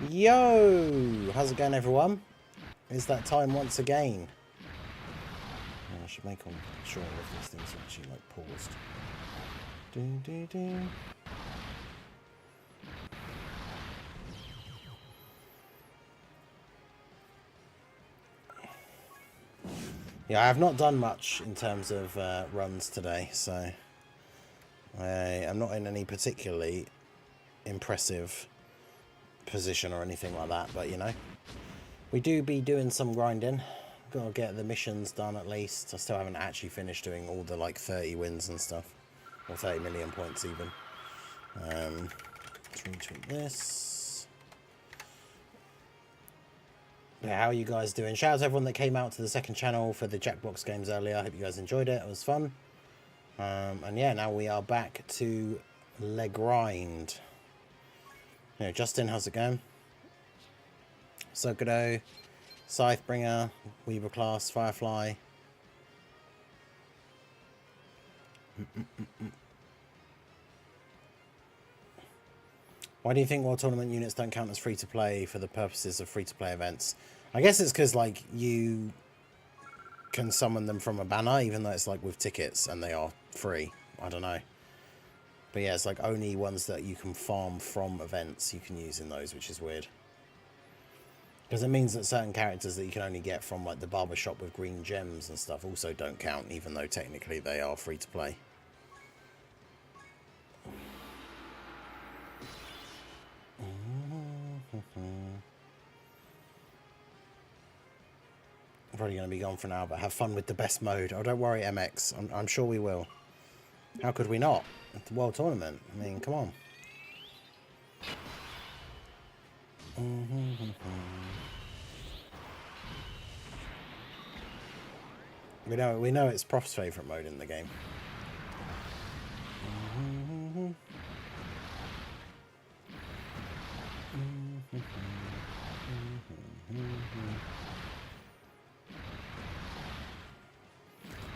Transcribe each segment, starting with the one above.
Yo! How's it going, everyone? It's that time once again. I should make sure all of these things are actually like paused. Yeah, I have not done much in terms of runs today, so I am not in any particularly impressive position or anything like that, but you know, we do be doing some grinding. Gotta get the missions done at least. I still haven't actually finished doing all the like 30 wins and stuff, or 30 million points even. Let's retweet this. Yeah, how are you guys doing? Shout out to everyone that came out to the second channel for the Jackbox games earlier. I hope you guys enjoyed it. It was fun. And yeah, now we are back to Le Grind. You know, Justin, how's it going? Sokodo, Scythebringer, Weaver Class, Firefly. Why do you think World Tournament units don't count as free-to-play for the purposes of free-to-play events? I guess it's because, like, you can summon them from a banner, even though it's, like, with tickets, and they are free. I don't know. But yeah, it's, like, only ones that you can farm from events you can use in those, which is weird. Because it means that certain characters that you can only get from, like, the barbershop with green gems and stuff also don't count, even though technically they are free-to-play. Probably going to be gone for now, but have fun with the best mode. Oh, don't worry, MX. I'm sure we will. How could we not? At the World Tournament. I mean, come on. We know it's Prof's favourite mode in the game.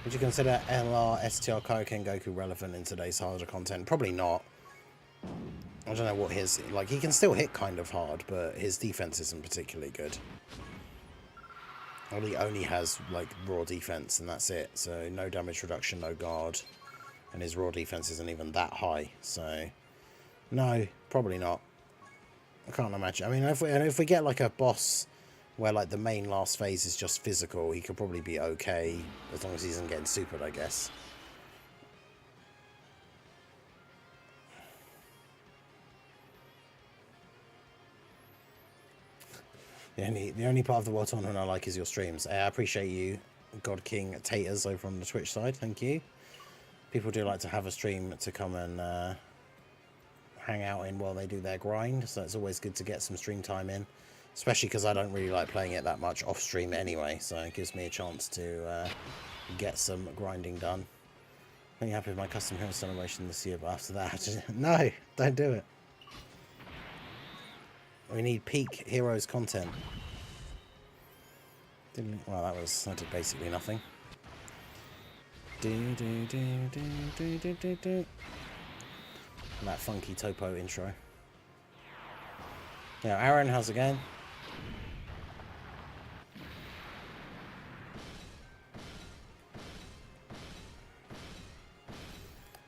Would you consider LR, STR, Kaioken Goku relevant in today's harder content? Probably not. I don't know what his... Like, he can still hit kind of hard, but his defense isn't particularly good. He only has, like, raw defense, and that's it. So, no damage reduction, no guard. And his raw defense isn't even that high. So, no, probably not. I can't imagine. I mean, if we get, like, a boss where, like, the main last phase is just physical, he could probably be okay, as long as he isn't getting supered, I guess. The only part of the World Tournament I like is your streams. I appreciate you, God King Taters, over on the Twitch side. Thank you. People do like to have a stream to come and hang out in while they do their grind, so it's always good to get some stream time in, especially because I don't really like playing it that much off stream anyway, so it gives me a chance to get some grinding done. I'm happy with my custom hero celebration this year, but after that, no, don't do it. We need peak heroes content. Well, that did basically nothing. That funky topo intro. Yeah, Aaron, how's it going?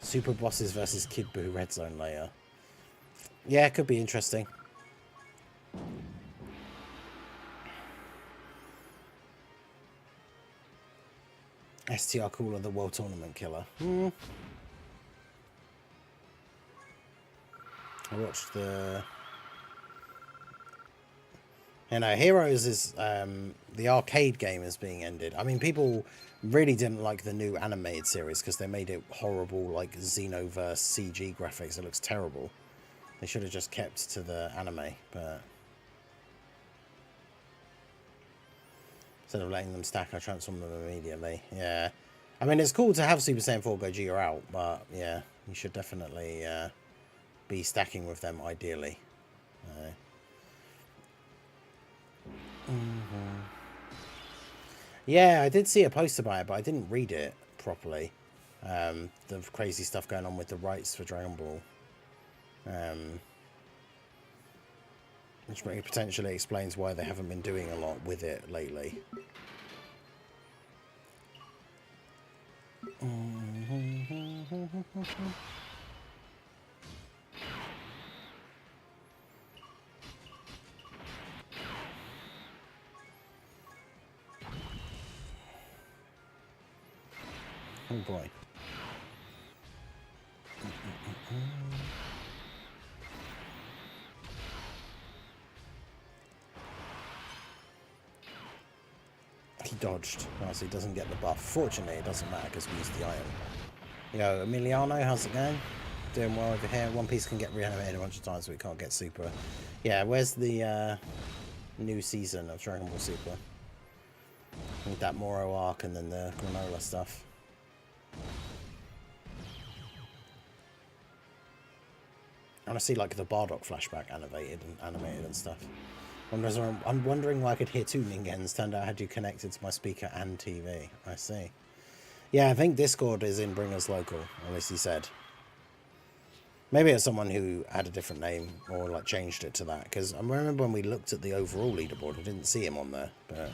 Super bosses versus Kid Buu Red Zone layer. Yeah, it could be interesting. STR Cooler, the World Tournament killer. I watched the... You know, Heroes is... the arcade game is being ended. I mean, people really didn't like the new animated series because they made it horrible, like, Xenoverse CG graphics. It looks terrible. They should have just kept to the anime, but... Instead of letting them stack, I transform them immediately. Yeah. I mean, it's cool to have Super Saiyan 4 Gogeta out, but yeah, you should definitely be stacking with them ideally. Yeah, I did see a post about it, but I didn't read it properly. The crazy stuff going on with the rights for Dragon Ball. Which potentially explains why they haven't been doing a lot with it lately. Oh boy. He dodged. Oh, so he doesn't get the buff. Fortunately, it doesn't matter because we used the item. Yo, Emiliano, how's it going? Doing well over here. One Piece can get reanimated a bunch of times, but we can't get super. Yeah, where's the new season of Dragon Ball Super? Need that Moro arc and then the granola stuff. I want to see like the Bardock flashback animated and stuff. I'm wondering why I could hear two Ningens. Turned out I had you connected to my speaker and TV. I see. Yeah, I think Discord is in Bringers Local, at least he said. Maybe it's someone who had a different name or like changed it to that. Because I remember when we looked at the overall leaderboard, I didn't see him on there. But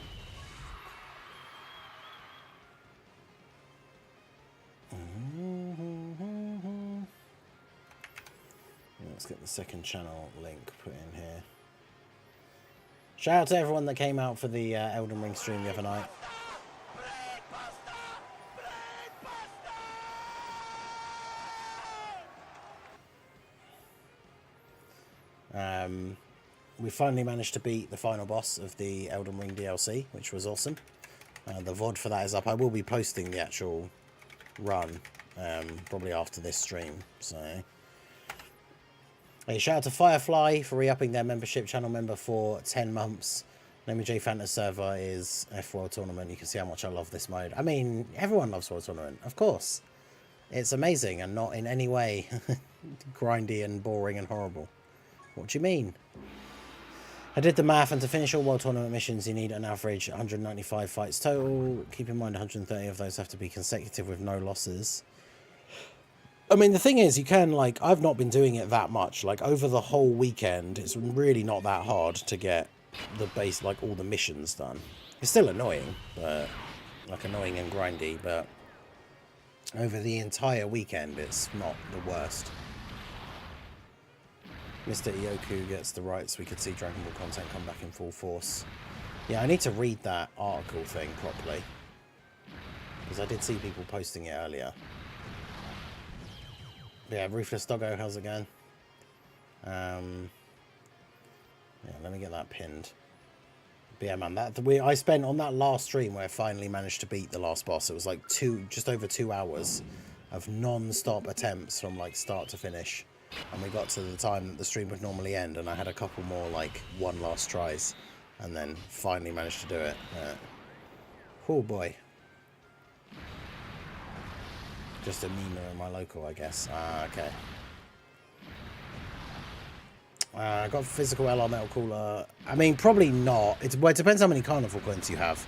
let's get the second channel link put in here. Shout out to everyone that came out for the Elden Ring stream the other night. We finally managed to beat the final boss of the Elden Ring DLC, which was awesome. The VOD for that is up. I will be posting the actual run probably after this stream. So, hey, shout out to Firefly for re-upping their membership, channel member for 10 months. Name J Fanta server is F World Tournament. You can see how much I love this mode. I mean, everyone loves World Tournament, of course. It's amazing and not in any way grindy and boring and horrible. What do you mean? I did the math, and to finish all World Tournament missions, you need an average 195 fights total. Keep in mind 130 of those have to be consecutive with no losses. I mean, the thing is, you can, like, I've not been doing it that much. Like, over the whole weekend, it's really not that hard to get the base, like, all the missions done. It's still annoying, but, like, annoying and grindy, but over the entire weekend, it's not the worst. Mr. Ioku gets the rights. We could see Dragon Ball content come back in full force. Yeah, I need to read that article thing properly. Because I did see people posting it earlier. Yeah, Ruthless Doggo, how's it going? Yeah, let me get that pinned. But yeah, man, I spent on that last stream where I finally managed to beat the last boss. It was like just over 2 hours of non-stop attempts from like start to finish. And we got to the time that the stream would normally end, and I had a couple more like one last tries, and then finally managed to do it. Oh boy. Just a meme in my local, I guess. Okay. I got physical LR metal cooler. I mean, probably not. Well, it depends how many carnival coins you have.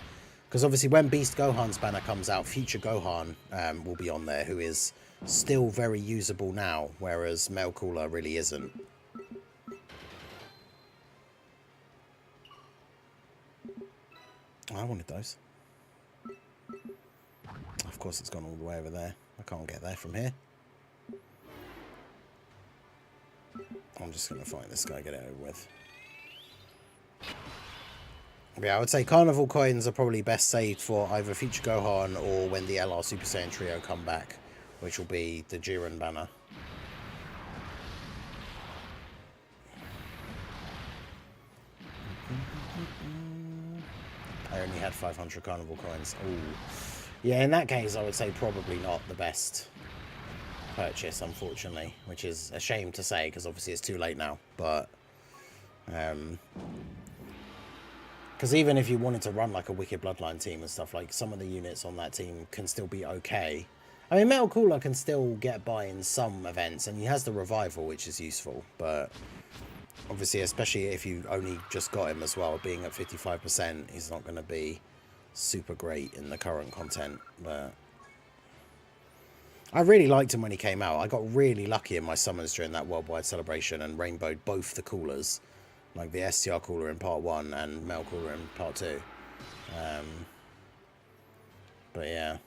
Because obviously when Beast Gohan's banner comes out, Future Gohan will be on there, who is still very usable now, whereas Metal Cooler really isn't. I wanted those. Of course it's gone all the way over there. I can't get there from here. I'm just going to fight this guy, get it over with. Yeah, I would say Carnival coins are probably best saved for either Future Gohan or when the LR Super Saiyan Trio come back, which will be the Jiren banner. I only had 500 Carnival coins. Ooh. Yeah, in that case, I would say probably not the best purchase, unfortunately, which is a shame to say because obviously it's too late now. But because even if you wanted to run like a Wicked Bloodline team and stuff, like some of the units on that team can still be okay. I mean, Metal Cooler can still get by in some events, and he has the revival, which is useful. But obviously, especially if you only just got him as well, being at 55%, he's not going to be super great in the current content. But I really liked him when he came out. I got really lucky in my summons during that worldwide celebration and rainbowed both the coolers. like the STR cooler in part 1 and Mel cooler in part 2. But yeah.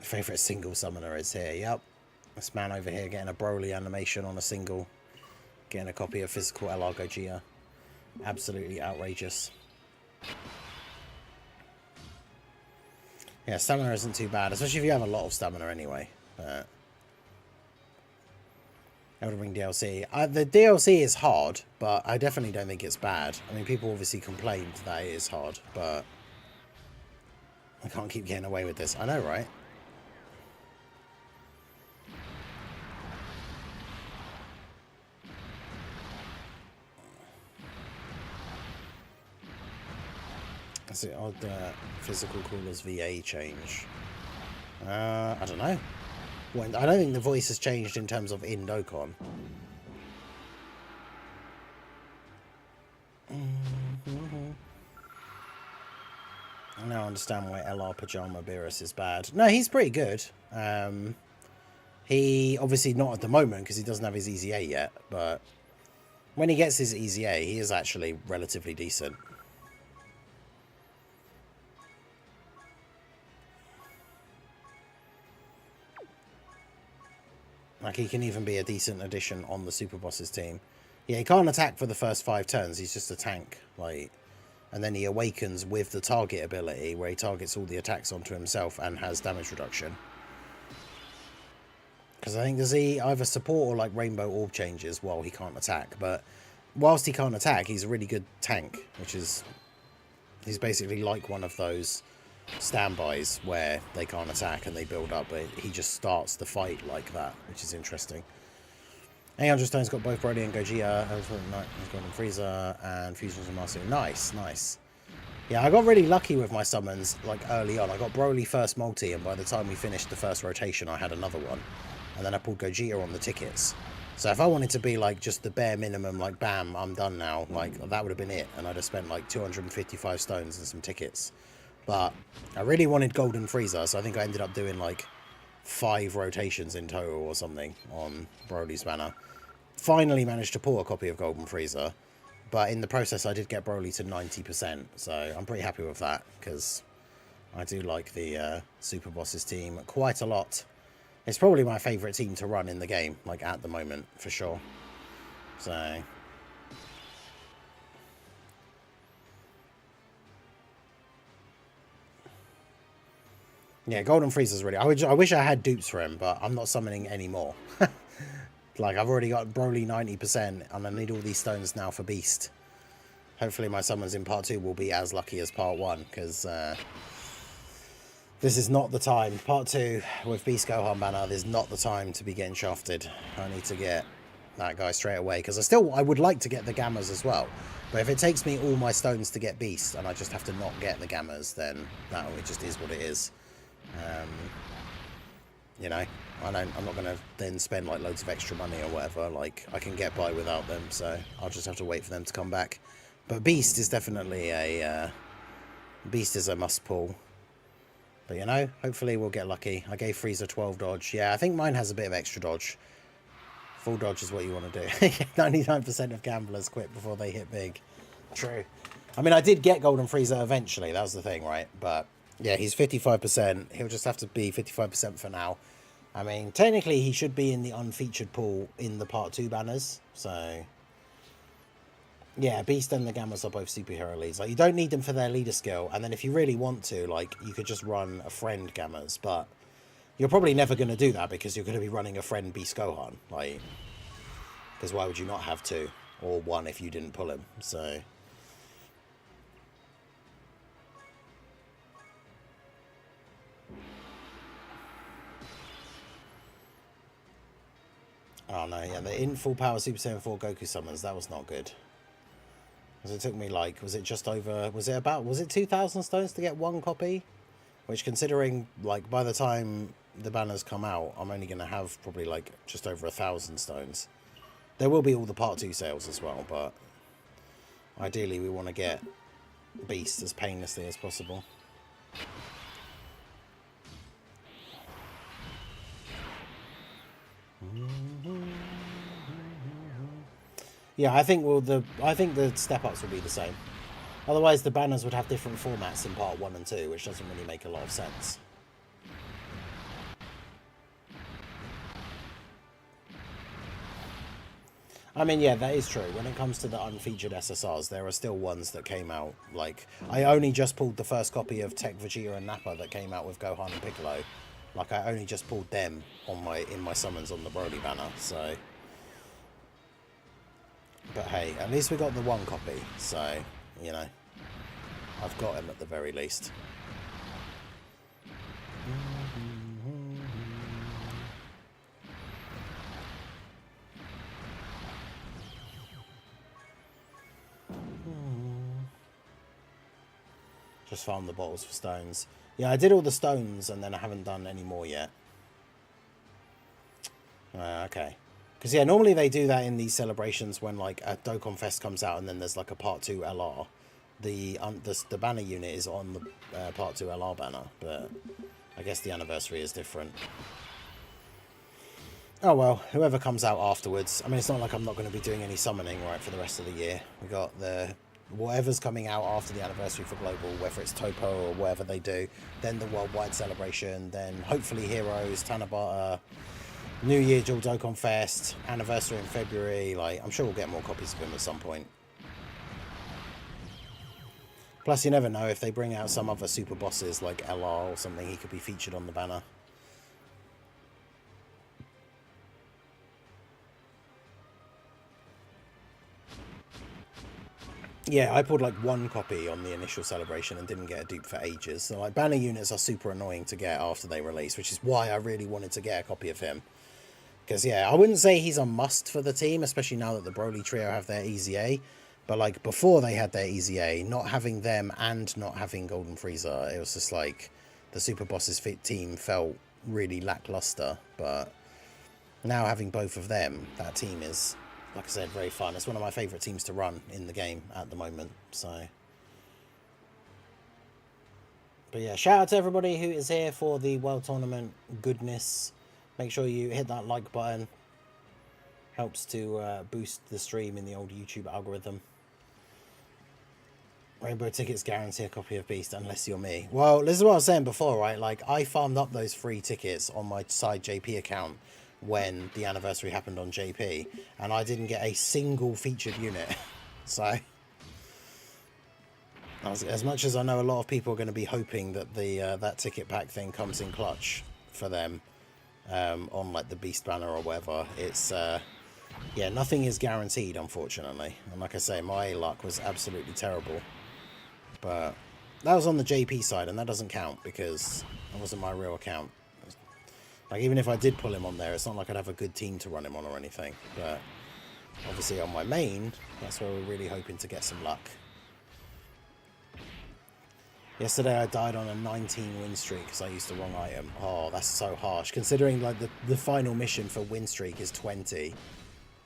Favorite single summoner is here. Yep. This man over here getting a Broly animation on a single. Getting a copy of physical LR Gogeta. Absolutely outrageous. Yeah, stamina isn't too bad, especially if you have a lot of stamina anyway. Elden Ring DLC. The DLC is hard, but I definitely don't think it's bad. I mean, people obviously complained that it is hard, but I can't keep getting away with this. I know, right? Is it odd that physical coolers VA change? I don't know. I don't think the voice has changed in terms of in Dokkan. I now understand why LR Pajama Beerus is bad. No, he's pretty good. He obviously not at the moment because he doesn't have his EZA yet, but when he gets his EZA, he is actually relatively decent. Like, he can even be a decent addition on the Super Boss's team. Yeah, he can't attack for the first 5 turns. He's just a tank. Like, and then he awakens with the target ability, where he targets all the attacks onto himself and has damage reduction. Because I think, does he either support or, like, Rainbow Orb changes while he can't attack? But whilst he can't attack, he's a really good tank, which is... He's basically like one of those standbys where they can't attack and they build up, but he just starts the fight like that, which is interesting. 800 stones got both Broly and Gogeta, Golden Frieza, and Fusions and Master. Nice, nice. Yeah, I got really lucky with my summons, like, early on. I got Broly first multi, and by the time we finished the first rotation, I had another one. And then I pulled Gogeta on the tickets. So if I wanted to be, like, just the bare minimum, like, bam, I'm done now, like, that would have been it. And I'd have spent, like, 255 stones and some tickets. But I really wanted Golden Frieza, so I think I ended up doing, like, 5 rotations in total or something on Broly's banner. Finally managed to pull a copy of Golden Frieza, but in the process I did get Broly to 90%, so I'm pretty happy with that, because I do like the Super Bosses team quite a lot. It's probably my favourite team to run in the game, like, at the moment, for sure. So... yeah, Golden Frieza's really... I wish I had dupes for him, but I'm not summoning any more. Like, I've already got Broly 90%, and I need all these stones now for Beast. Hopefully my summons in part 2 will be as lucky as part 1, because this is not the time. Part 2 with Beast Gohan banner, there's not the time to be getting shafted. I need to get that guy straight away, because I would like to get the Gammas as well. But if it takes me all my stones to get Beast, and I just have to not get the Gammas, then it just is what it is. You know, I'm not going to then spend, like, loads of extra money or whatever. Like, I can get by without them, so I'll just have to wait for them to come back. But Beast is definitely a... Beast is a must-pull. But, you know, hopefully we'll get lucky. I gave Frieza 12 dodge. Yeah, I think mine has a bit of extra dodge. Full dodge is what you want to do. 99% of gamblers quit before they hit big. True. I mean, I did get Golden Frieza eventually. That was the thing, right? But... yeah, he's 55%. He'll just have to be 55% for now. I mean, technically, he should be in the unfeatured pool in the Part 2 banners. So, yeah, Beast and the Gammas are both superhero leads. Like, you don't need them for their leader skill. And then if you really want to, like, you could just run a friend Gammas. But you're probably never going to do that because you're going to be running a friend Beast Gohan. Like, because why would you not have 2? Or 1 if you didn't pull him. So... oh no, yeah, the in full power Super Saiyan 4 Goku summons, that was not good. Because it took me, like, was it 2,000 stones to get 1 copy? Which, considering, like, by the time the banners come out, I'm only going to have probably, like, just over 1,000 stones. There will be all the Part 2 sales as well, but ideally we want to get Beast as painlessly as possible. Yeah, I think the step ups will be the same. Otherwise, the banners would have different formats in part 1 and 2, which doesn't really make a lot of sense. I mean, yeah, that is true. When it comes to the unfeatured SSRs, there are still ones that came out. Like, I only just pulled the first copy of Tech Vegeta and Nappa that came out with Gohan and Piccolo. Like, I only just pulled them on in my summons on the Broly banner, so... But hey, at least we got the one copy, so, you know, I've got him at the very least. Just farm the bottles for stones. Yeah, I did all the stones and then I haven't done any more yet. Okay. Because, yeah, normally they do that in these celebrations when, like, a Dokkan Fest comes out and then there's, like, a Part 2 LR. The banner unit is on the Part 2 LR banner, but I guess the anniversary is different. Oh, well, whoever comes out afterwards. I mean, it's not like I'm not going to be doing any summoning, right, for the rest of the year. We got whatever's coming out after the anniversary for Global, whether it's Topo or whatever they do, then the worldwide celebration, then hopefully Heroes, Tanabata, New Year Dual Dokkan Fest, anniversary in February. Like, I'm sure we'll get more copies of him at some point. Plus, you never know, if they bring out some other super bosses like LR or something, he could be featured on the banner. Yeah, I pulled like one copy on the initial celebration and didn't get a dupe for ages. So like banner units are super annoying to get after they release, which is why I really wanted to get a copy of him. Because yeah, I wouldn't say he's a must for the team, especially now that the Broly trio have their EZA. But like before they had their EZA, not having them and not having Golden Frieza, it was just like the Super Bosses Fit team felt really lackluster. But now having both of them, that team is, like I said, very fun. It's one of my favourite teams to run in the game at the moment. So, but yeah, shout out to everybody who is here for the World Tournament goodness. Make sure you hit that like button. Helps to boost the stream in the old YouTube algorithm. Rainbow tickets guarantee a copy of Beast unless you're me. Well, this is what I was saying before, right? Like, I farmed up those free tickets on my side JP account when the anniversary happened on JP, and I didn't get a single featured unit. So, as much as I know a lot of people are going to be hoping that that ticket pack thing comes in clutch for them on like the Beast banner or whatever, it's yeah, nothing is guaranteed, unfortunately. And like I say, my luck was absolutely terrible. But that was on the JP side, and that doesn't count because that wasn't my real account. Like, even if I did pull him on there, it's not like I'd have a good team to run him on or anything. But obviously on my main, that's where we're really hoping to get some luck. Yesterday I died on a 19 win streak because I used the wrong item. Oh, that's so harsh. Considering like the final mission for win streak is 20.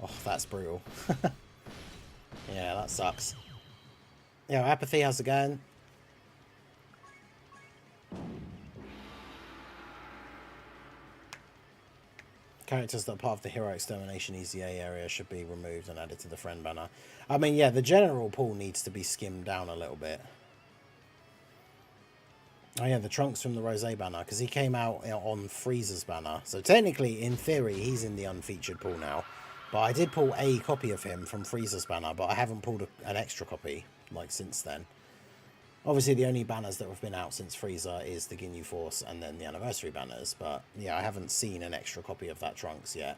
Oh, that's brutal. Yeah, that sucks. Yeah, Apathy, how's it going? Characters that are part of the Hero Extermination EZA area should be removed and added to the friend banner. I mean, yeah, the general pool needs to be skimmed down a little bit. Oh yeah, the Trunks from the Rose banner, because he came out on Frieza's banner. So technically, in theory, he's in the unfeatured pool now. But I did pull a copy of him from Frieza's banner, but I haven't pulled an extra copy, like, since then. Obviously, the only banners that have been out since Frieza is the Ginyu Force and then the anniversary banners. But, yeah, I haven't seen an extra copy of that Trunks yet.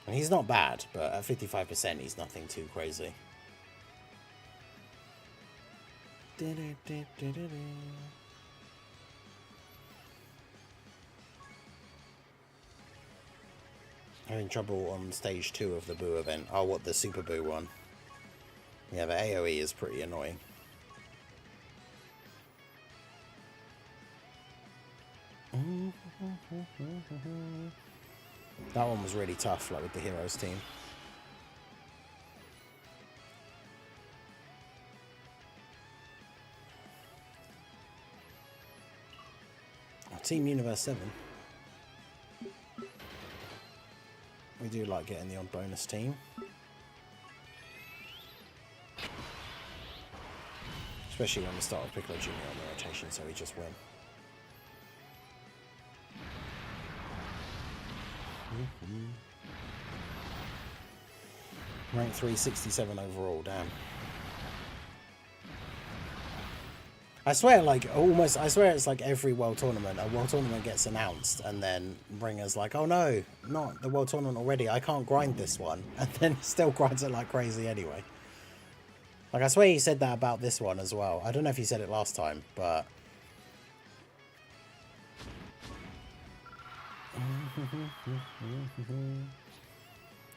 And he's not bad, but at 55%, he's nothing too crazy. Having trouble on stage 2 of the Boo event. Oh, what, the Super Boo one? Yeah, the AoE is pretty annoying. That one was really tough, like with the Heroes team. Team Universe 7. We do like getting the odd bonus team. Especially when we start with Piccolo Jr. on the rotation, so we just win. Rank 367 overall, damn. I swear, like, almost, I swear it's like every World Tournament, a World Tournament gets announced, and then Ringer's like, oh no, not the World Tournament already, I can't grind this one, and then still grinds it like crazy anyway. Like, I swear he said that about this one as well. I don't know if he said it last time, but...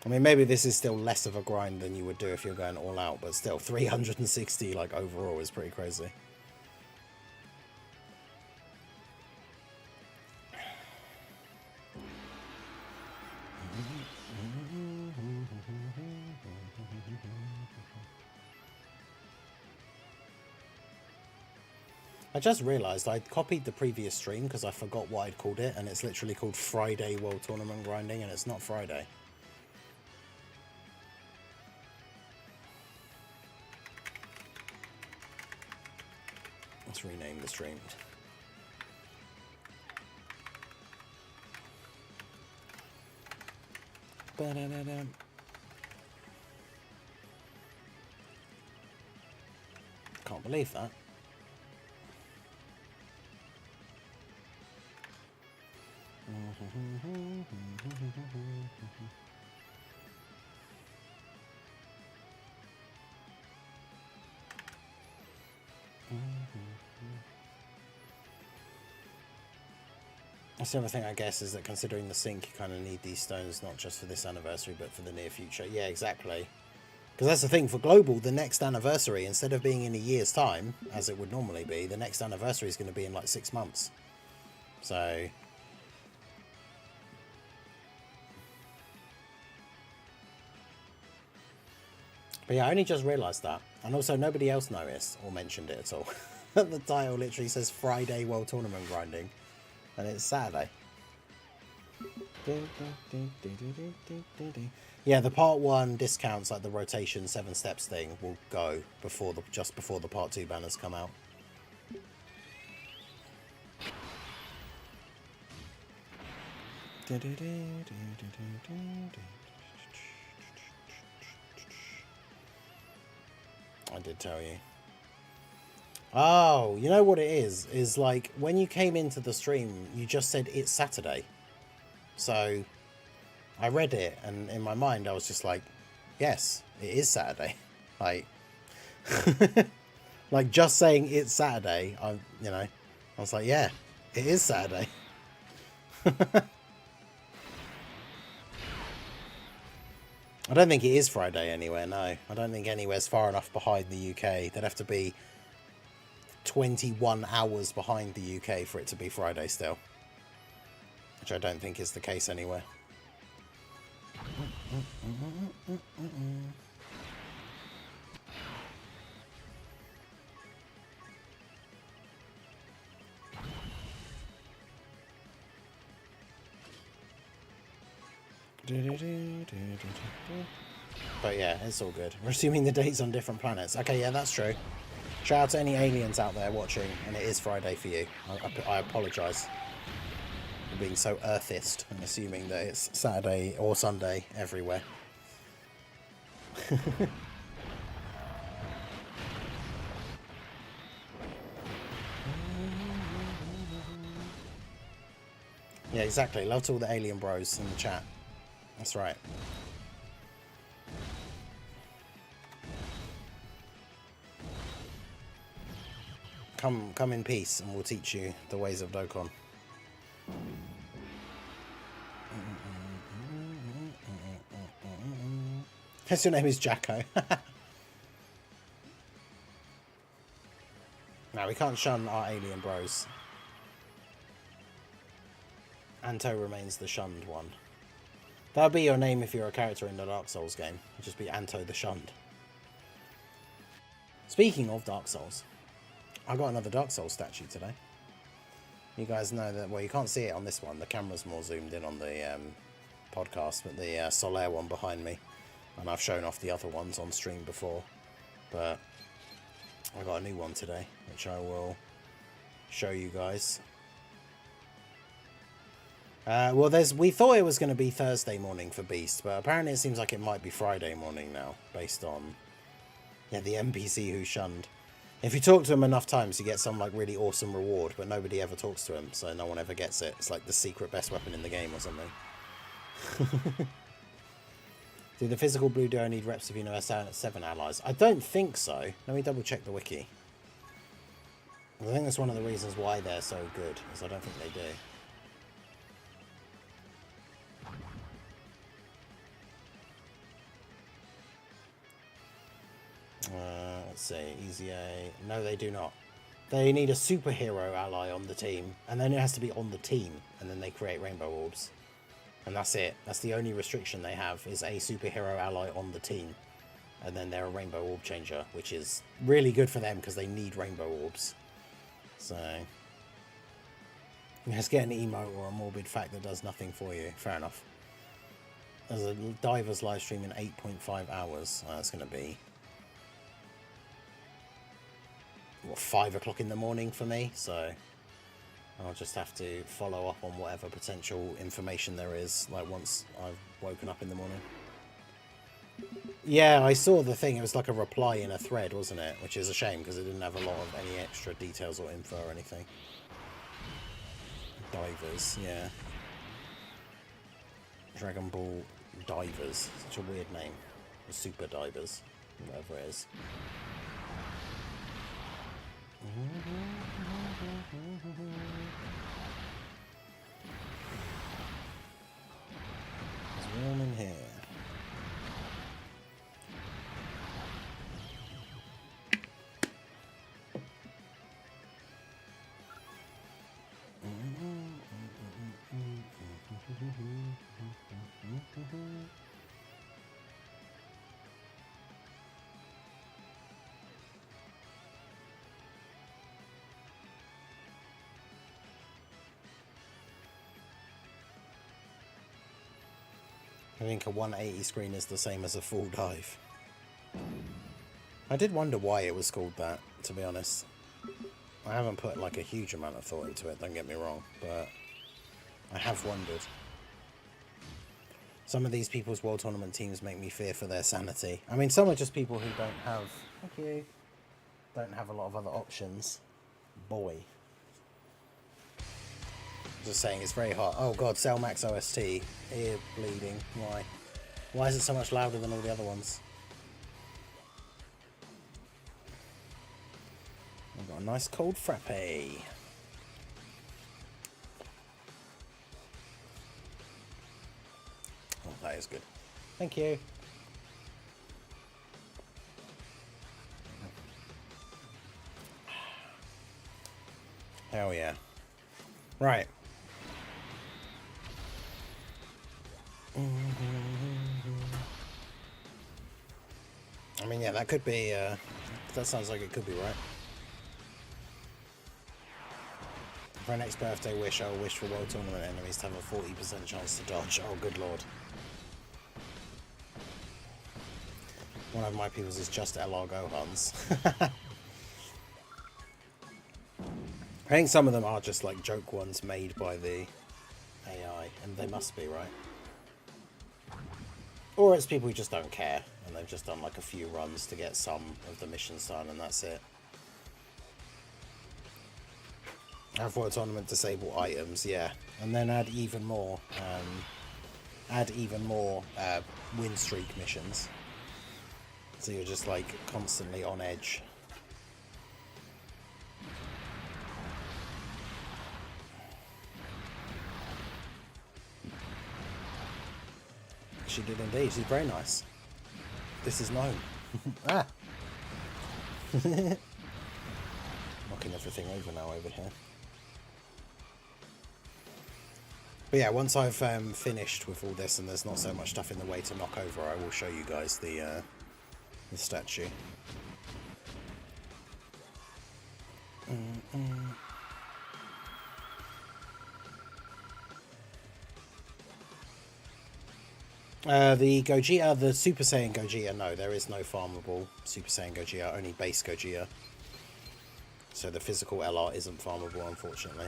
I mean, maybe this is still less of a grind than you would do if you're going all out, but still, 360, like, overall is pretty crazy. I just realised I copied the previous stream because I forgot what I'd called it, and it's literally called Friday World Tournament Grinding, and it's not Friday. Let's rename the stream. Ba-da-da-da. Can't believe that. That's the other thing, I guess, is that considering the sync, you kind of need these stones not just for this anniversary, but for the near future. Yeah, exactly. Because that's the thing, for Global, the next anniversary, instead of being in a year's time, as it would normally be, the next anniversary is going to be in like 6 months. So... But yeah, I only just realised that. And also, nobody else noticed or mentioned it at all. The title literally says Friday World Tournament Grinding. And it's Saturday. Yeah, the part 1 discounts, like the rotation 7 steps thing, will go before the just before the part 2 banners come out. I did tell you. Oh, you know what it is like when you came into the stream, you just said it's Saturday. So I read it, and in my mind I was just like, yes, it is Saturday. Like, like just saying it's Saturday, I was like, yeah, it is Saturday. I don't think it is Friday anywhere, no. I don't think anywhere's far enough behind the UK. They'd have to be 21 hours behind the UK for it to be Friday still. Which I don't think is the case anywhere. But yeah, it's all good. We're assuming the date's on different planets. Okay, yeah, that's true. Shout out to any aliens out there watching, and it is Friday for you. I apologise for being so earthist and assuming that it's Saturday or Sunday everywhere. Yeah, exactly. Love to all the alien bros in the chat. That's right. Come in peace, and we'll teach you the ways of Dokkan. Guess your name is Jacko. No, we can't shun our alien bros. Anto remains the shunned one. That'll be your name if you're a character in the Dark Souls game. It'll just be Anto the Shunned. Speaking of Dark Souls, I got another Dark Souls statue today. You guys know that, well, you can't see it on this one. The camera's more zoomed in on the podcast, but the Solaire one behind me. And I've shown off the other ones on stream before. But I got a new one today, which I will show you guys. Well, we thought it was going to be Thursday morning for Beast, but apparently it seems like it might be Friday morning now, based on, yeah, the NPC who shunned. If you talk to him enough times, you get some like really awesome reward, but nobody ever talks to him, so no one ever gets it. It's like the secret best weapon in the game or something. Do the physical blue duo need reps if you know 7 allies? I don't think so. Let me double check the wiki. I think that's one of the reasons why they're so good, is I don't think they do. Let's see, Easy A. No, they do not. They need a superhero ally on the team, and then it has to be on the team, and then they create rainbow orbs. And that's it. That's the only restriction they have, is a superhero ally on the team. And then they're a rainbow orb changer, which is really good for them because they need rainbow orbs. So, let's get an emote or a morbid fact that does nothing for you. Fair enough. There's a divers live stream in 8.5 hours. That's going to be, what, 5 o'clock in the morning for me. So I'll just have to follow up on whatever potential information there is, like once I've woken up in the morning. Yeah, I saw the thing. It was like a reply in a thread, wasn't it? Which is a shame because it didn't have a lot of any extra details or info or anything. Divers, yeah. Dragon Ball Divers. Such a weird name. Super Divers, whatever it is. It's warm in here. I think a 180 screen is the same as a full dive. I did wonder why it was called that, to be honest. I haven't put like a huge amount of thought into it, don't get me wrong, but I have wondered. Some of these people's World Tournament teams make me fear for their sanity. I mean, some are just people who don't have, don't have a lot of other options. Boy. Just saying, it's very hot. Oh god, Cellmax OST. Ear bleeding. Why? Why is it so much louder than all the other ones? I've got a nice cold frappe. Oh, that is good. Thank you. Hell yeah. Right. I mean, yeah, that could be, that sounds like it could be right. For our next birthday wish, I will wish for World Tournament enemies to have a 40% chance to dodge. Oh, good lord. One of my people's is just LR Gohans. I think some of them are just like joke ones made by the AI, and they must be, right? Or it's people who just don't care, and they've just done like a few runs to get some of the missions done, and that's it. Have World Tournament disable items, yeah. And then add even more win streak missions. So you're just like constantly on edge. She did indeed. She's very nice. This is known. Ah! Knocking everything over now over here. But yeah, once I've finished with all this and there's not so much stuff in the way to knock over, I will show you guys the statue. The Gogeta, the Super Saiyan Gogeta, no, there is no farmable Super Saiyan Gogeta, only base Gogeta. So the physical LR isn't farmable, unfortunately.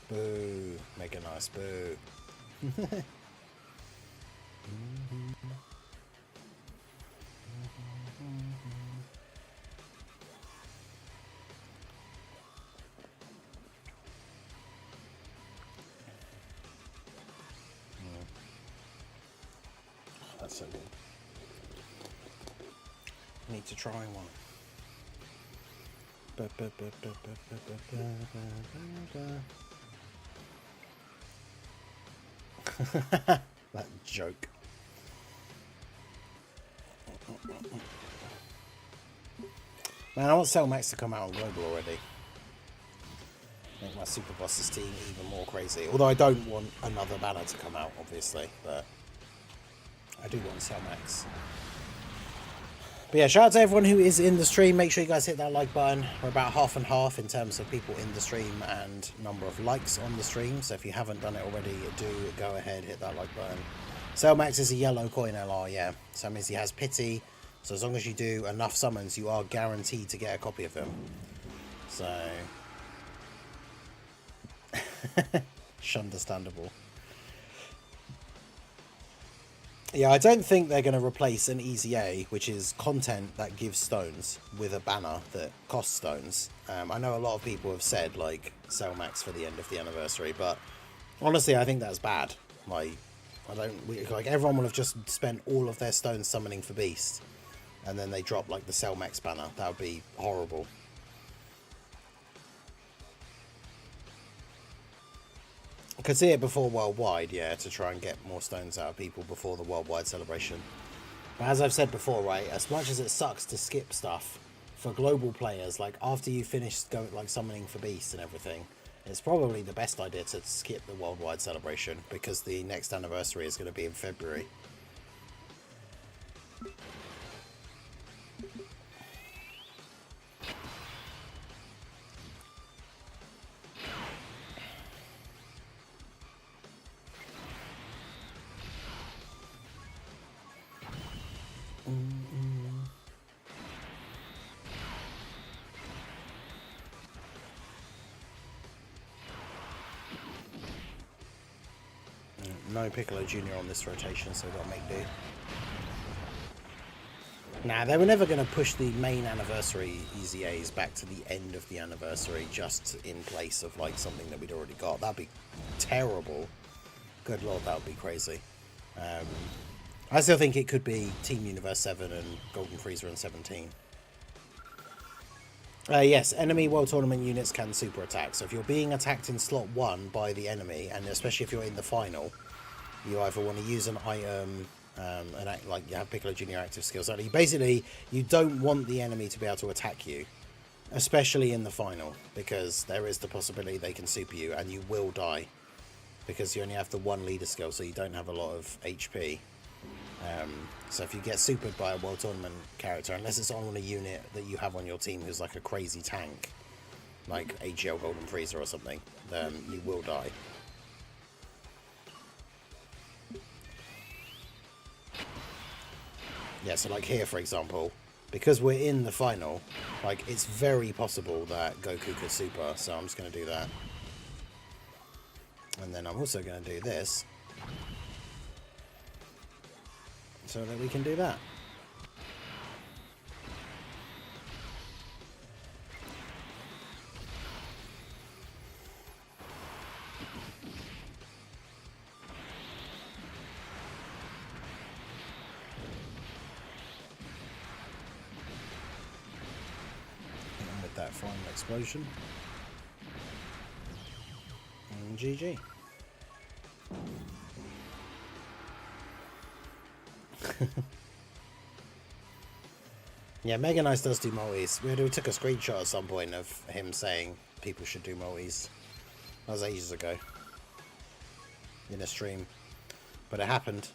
Boo. Mega nice, boo. That's so good. I need to try one. That joke. Man, I want Cell Max to come out on global already. Make my Super Bosses team even more crazy. Although I don't want another banner to come out, obviously, but I do want Cell Max. But yeah, shout out to everyone who is in the stream. Make sure you guys hit that like button. We're about half and half in terms of people in the stream and number of likes on the stream. So if you haven't done it already, do go ahead, hit that like button. Cell Max is a yellow coin LR, yeah. So that means he has pity. So as long as you do enough summons, you are guaranteed to get a copy of him. So... understandable. Yeah, I don't think they're going to replace an Easy A, which is content that gives stones, with a banner that costs stones. I know a lot of people have said, like, sell max for the end of the anniversary, but honestly, I think that's bad. Like, everyone will have just spent all of their stones summoning for Beast, and then they drop, like, the sell max banner. That would be horrible. I could see it before Worldwide, yeah, to try and get more stones out of people before the Worldwide celebration. But as I've said before, right, as much as it sucks to skip stuff, for global players, like, after you finish summoning for Beast and everything, it's probably the best idea to skip the Worldwide celebration, because the next anniversary is going to be in February. No Piccolo Jr. on this rotation, so we've got to make do. Nah, they were never going to push the main anniversary Easy A's back to the end of the anniversary just in place of, like, something that we'd already got. That'd be terrible. Good lord, that would be crazy. I still think it could be Team Universe 7 and Golden Freezer and 17. Yes, enemy World Tournament units can super attack. So if you're being attacked in slot 1 by the enemy, and especially if you're in the final, you either want to use an item, like you have Piccolo Jr. active skills. Basically, you don't want the enemy to be able to attack you, especially in the final, because there is the possibility they can super you and you will die, because you only have the one leader skill, so you don't have a lot of HP. So if you get supered by a World Tournament character, unless it's on a unit that you have on your team who's like a crazy tank, like AGL Golden Freezer or something, then you will die. Yeah, so like here, for example, because we're in the final, like, it's very possible that Goku could super, so I'm just going to do that. And then I'm also going to do this, so that we can do that. And with that final explosion. And GG. Yeah, Mega Nice does do multis. We took a screenshot at some point of him saying people should do multis. That was ages ago. In a stream. But it happened.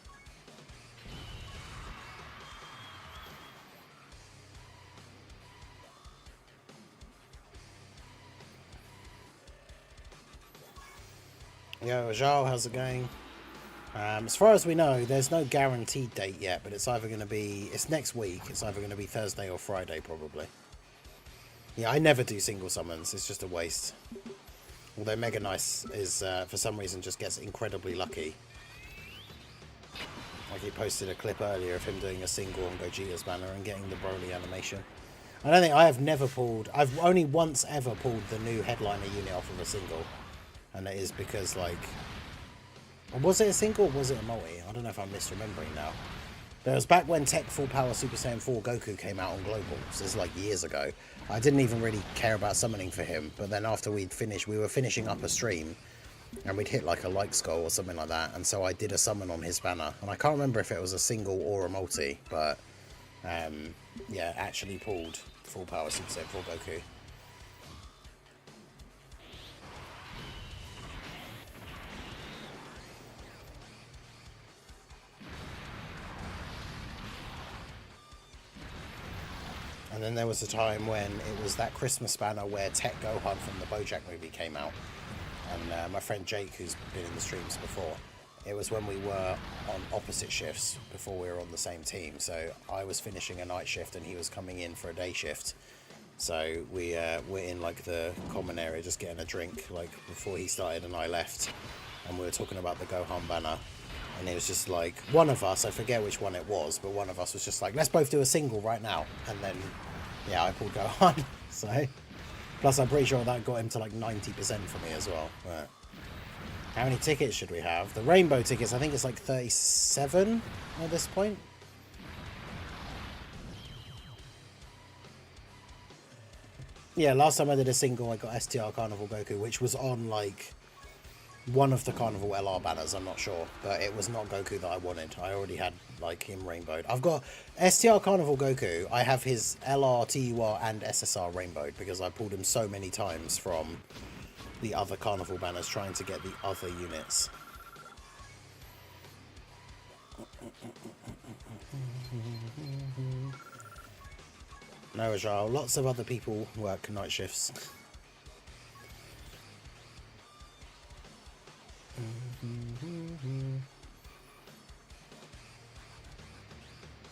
Yo, Zhao, how's it going? As far as we know, there's no guaranteed date yet, but it's either going to be... It's next week. It's either going to be Thursday or Friday, probably. Yeah, I never do single summons. It's just a waste. Although Mega Nice is, for some reason, just gets incredibly lucky. Like he posted a clip earlier of him doing a single on Gogeta's banner and getting the Broly animation. I don't think I have never pulled... I've only once ever pulled the new headliner unit off of a single. And it is because, like... Was it a single or was it a multi? I don't know if I'm misremembering now. But it was back when Tech Full Power Super Saiyan 4 Goku came out on Global. So this is like years ago. I didn't even really care about summoning for him. But then after we'd finished, we were finishing up a stream. And we'd hit like a like skull or something like that. And so I did a summon on his banner. And I can't remember if it was a single or a multi. But, yeah, actually pulled Full Power Super Saiyan 4 Goku. And then there was a time when it was that Christmas banner where Tech Gohan from the BoJack movie came out. And my friend Jake, who's been in the streams before, it was when we were on opposite shifts before we were on the same team. So I was finishing a night shift and he was coming in for a day shift. So we were in like the common area just getting a drink like before he started and I left. And we were talking about the Gohan banner. And it was just like, one of us, I forget which one it was, but one of us was just like, let's both do a single right now. And then, yeah, I pulled Gohan. So, plus I'm pretty sure that got him to like 90% for me as well. But how many tickets should we have? The rainbow tickets, I think it's like 37 at this point. Yeah, last time I did a single, I got STR Carnival Goku, which was on like... one of the Carnival LR banners, I'm not sure, but it was not Goku that I wanted. I already had like him rainbowed. I've got STR Carnival Goku. I have his LR, TUR, and SSR rainbowed because I pulled him so many times from the other Carnival banners trying to get the other units. No, Rajal. Lots of other people work night shifts.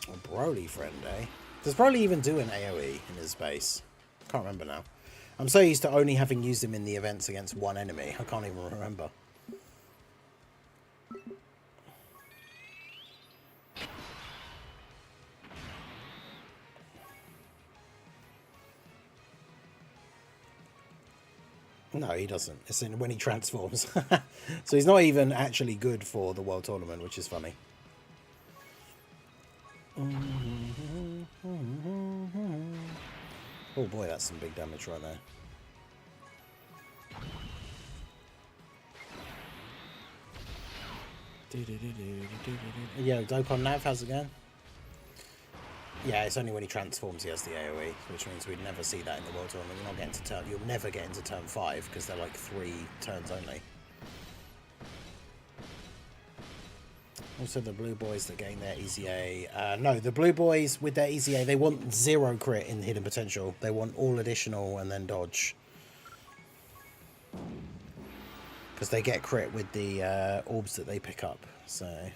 Oh, Broly friend, eh? Does Broly even do an AoE in his base? Can't remember now. I'm so used to only having used him in the events against one enemy. I can't even remember. No, he doesn't. It's in when he transforms. So he's not even actually good for the World Tournament, which is funny. Oh boy, that's some big damage right there. Yo, Dokkan Nav, how's it going? Yeah, it's only when he transforms he has the AoE, which means we'd never see that in the World Tournament. You're not getting to turn. You'll never get into turn 5 because they're like 3 turns only. Also, the blue boys that gain their EZA. No, the blue boys with their EZA, they want 0 crit in hidden potential. They want all additional and then dodge. Because they get crit with the orbs that they pick up. So.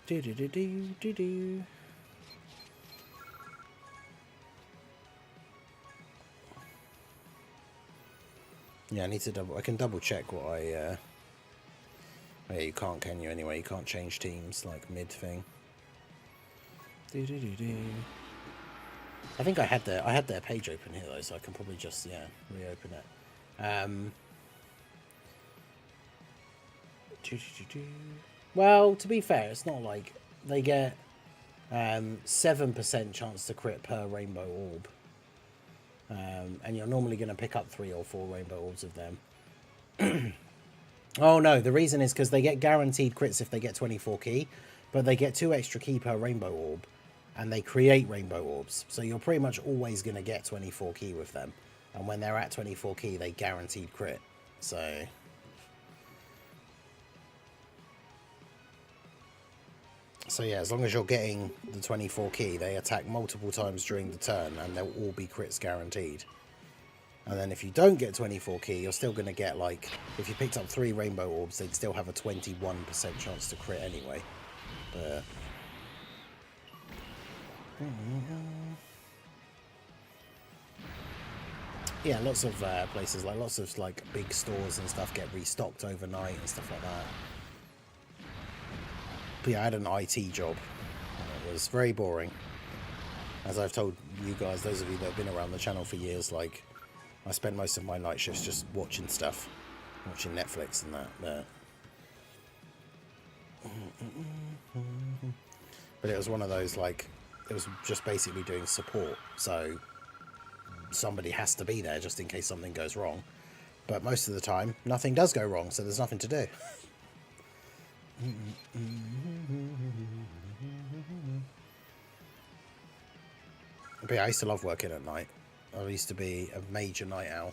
Do do do do do do. Yeah, I need to double. I can double check what I. Yeah, you can't, can you? Anyway, you can't change teams like mid thing. Do do do do. I think I had their page open here though, so I can probably just reopen it. Well, to be fair, it's not like they get 7% chance to crit per rainbow orb. And you're normally going to pick up 3 or 4 rainbow orbs of them. Oh no, the reason is because they get guaranteed crits if they get 24 key, but they get 2 extra key per rainbow orb, and they create rainbow orbs. So you're pretty much always going to get 24 key with them. And when they're at 24 key, they guaranteed crit. So yeah, as long as you're getting the 24 key, they attack multiple times during the turn, and they'll all be crits guaranteed. And then if you don't get 24 key, you're still going to get, like, if you picked up 3 rainbow orbs, they'd still have a 21% chance to crit anyway. But yeah, lots of places, like lots of like big stores and stuff get restocked overnight and stuff like that. But yeah, I had an IT job, and it was very boring. As I've told you guys, those of you that have been around the channel for years, like, I spent most of my night shifts just watching stuff, watching Netflix and that. But it was one of those, like, it was just basically doing support, so somebody has to be there just in case something goes wrong. But most of the time, nothing does go wrong, so there's nothing to do. But yeah, I used to love working at night. I used to be a major night owl.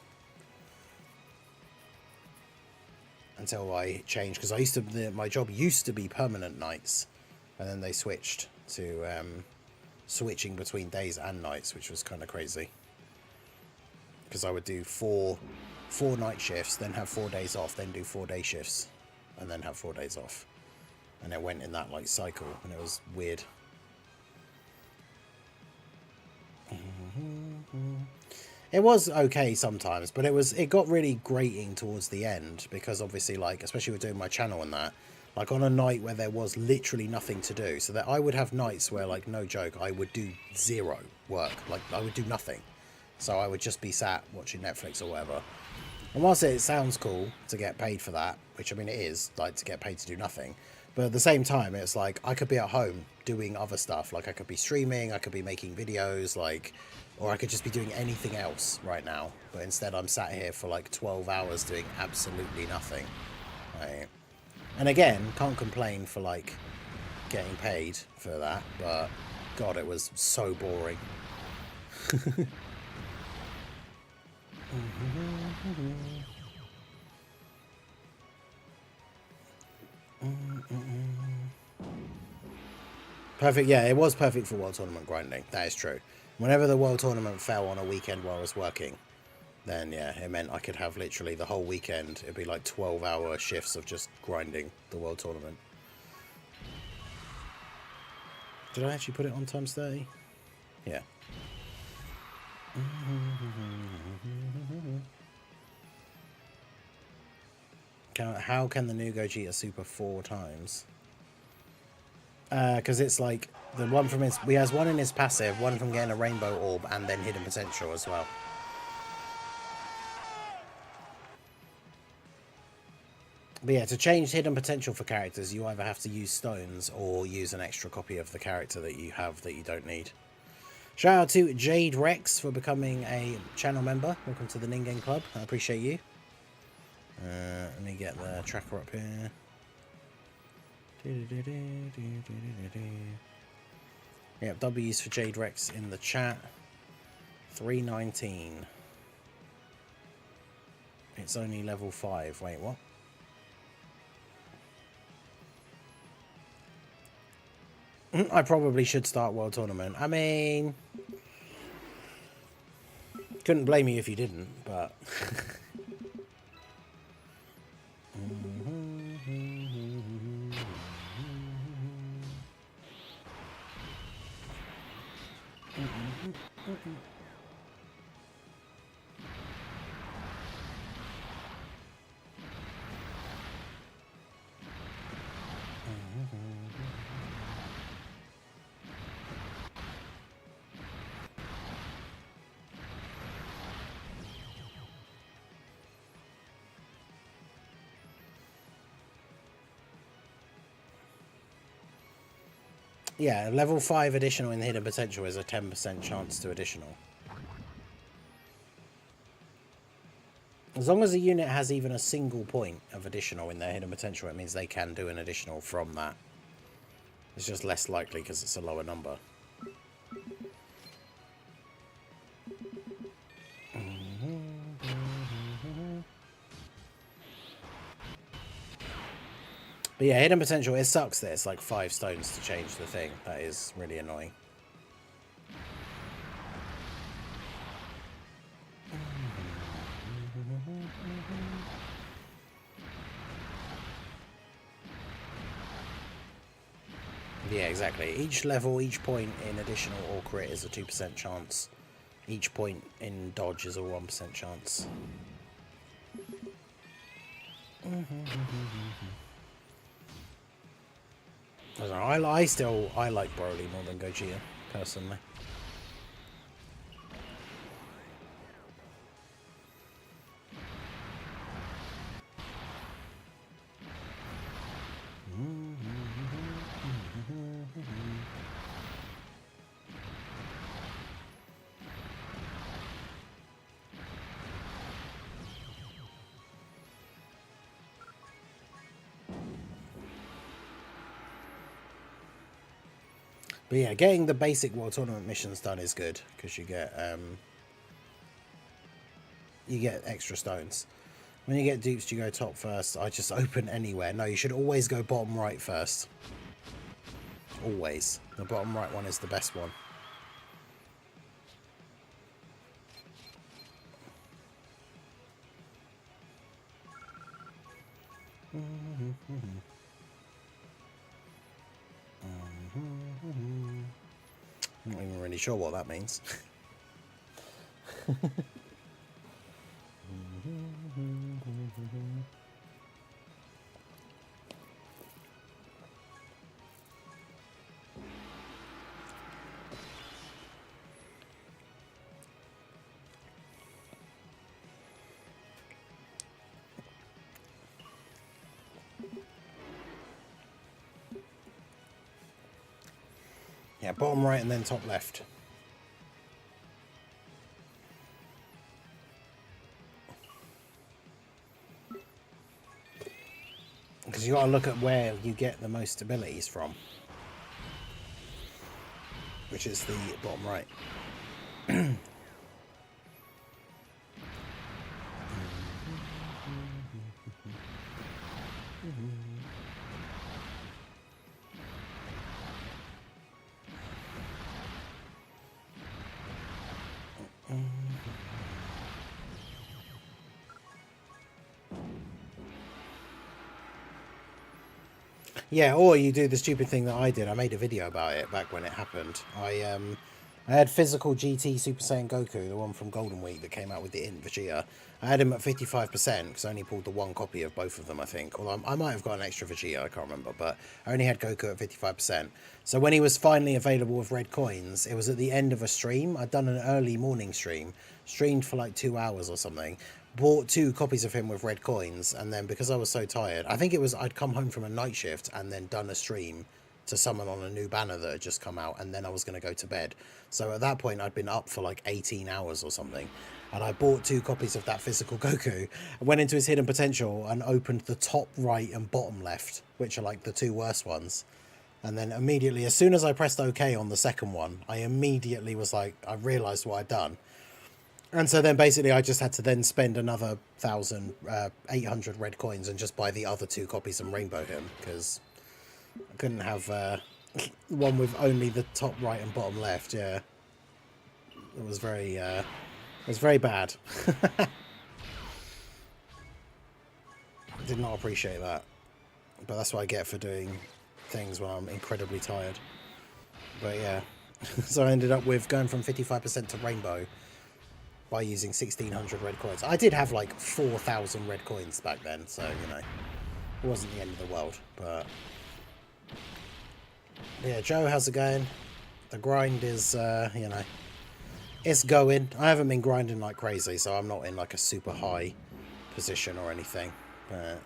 Until I changed, because I used to, my job used to be permanent nights, and then they switched to switching between days and nights, which was kind of crazy. Because I would do four night shifts, then have 4 days off, then do 4 day shifts, and then have 4 days off. And it went in that like cycle, and it was weird. It was okay sometimes, but it got really grating towards the end, because obviously, like, especially with doing my channel and that, like on a night where there was literally nothing to do, so that I would have nights where, like, no joke, I would do 0 work, like I would do nothing. So I would just be sat watching Netflix or whatever. And whilst it sounds cool to get paid for that, which I mean it is, like, to get paid to do nothing, but at the same time it's like I could be at home doing other stuff, like I could be streaming, I could be making videos, like, or I could just be doing anything else right now, but instead I'm sat here for like 12 hours doing absolutely nothing. Right? And again, can't complain for like getting paid for that, but God, it was so boring. Perfect, yeah, it was perfect for World Tournament grinding, that is true. Whenever the World Tournament fell on a weekend while I was working, then yeah, it meant I could have literally the whole weekend. It'd be like 12-hour shifts of just grinding the World Tournament. Did I actually put it on times 30? Yeah. How can the new Gogeta super 4 times? Because it's like the one from his, he has one in his passive, one from getting a rainbow orb, and then hidden potential as well. But yeah, to change hidden potential for characters, you either have to use stones or use an extra copy of the character that you have that you don't need. Shout out to Jade Rex for becoming a channel member. Welcome to the Ningen Club. I appreciate you. Let me get the tracker up here. Yep, W's for Jade Rex in the chat. 319. It's only level 5. Wait, what? I probably should start World Tournament. I mean, couldn't blame you if you didn't, but... Yeah, level 5 additional in the hidden potential is a 10% chance to additional. As long as a unit has even a single point of additional in their hidden potential, it means they can do an additional from that. It's just less likely because it's a lower number. But yeah, hidden potential, it sucks that it's like 5 stones to change the thing. That is really annoying. Yeah, exactly. Each level, each point in additional or crit is a 2% chance. Each point in dodge is a 1% chance. I don't know, I like Broly more than Gogeta, personally. But yeah, getting the basic World Tournament missions done is good, because you get extra stones. When you get dupes, you go top first. I just open anywhere. No, you should always go bottom right first. Always. The bottom right one is the best one. I'm not even really sure what that means. Yeah, bottom right and then top left. Because you got to look at where you get the most abilities from, which is the bottom right. Yeah, or you do the stupid thing that I did. I made a video about it back when it happened. I had physical GT Super Saiyan Goku, the one from Golden Week that came out with the Int Vegeta. I had him at 55% because I only pulled the one copy of both of them, I think. Although I might have got an extra Vegeta, I can't remember. But I only had Goku at 55%. So when he was finally available with red coins, it was at the end of a stream. I'd done an early morning stream, streamed for like 2 hours or something. Bought 2 copies of him with red coins, and then because I was so tired, I think it was I'd come home from a night shift and then done a stream to summon on a new banner that had just come out, and then I was going to go to bed. So at that point I'd been up for like 18 hours or something, and I bought 2 copies of that physical Goku, went into his hidden potential and opened the top right and bottom left, which are like the 2 worst ones. And then immediately, as soon as I pressed OK on the second one, I immediately was like, I realised what I'd done. And so then basically I just had to then spend another 1,800 red coins and just buy the other 2 copies and rainbow him, because I couldn't have one with only the top right and bottom left. Yeah, it was very bad. Did not appreciate that, but that's what I get for doing things when I'm incredibly tired. But yeah, so I ended up with going from 55% to rainbow by using 1,600 red coins. I did have like 4,000 red coins back then, so, you know, it wasn't the end of the world. But yeah, Joe, how's it going? The grind is, you know, it's going. I haven't been grinding like crazy, so I'm not in like a super high position or anything. But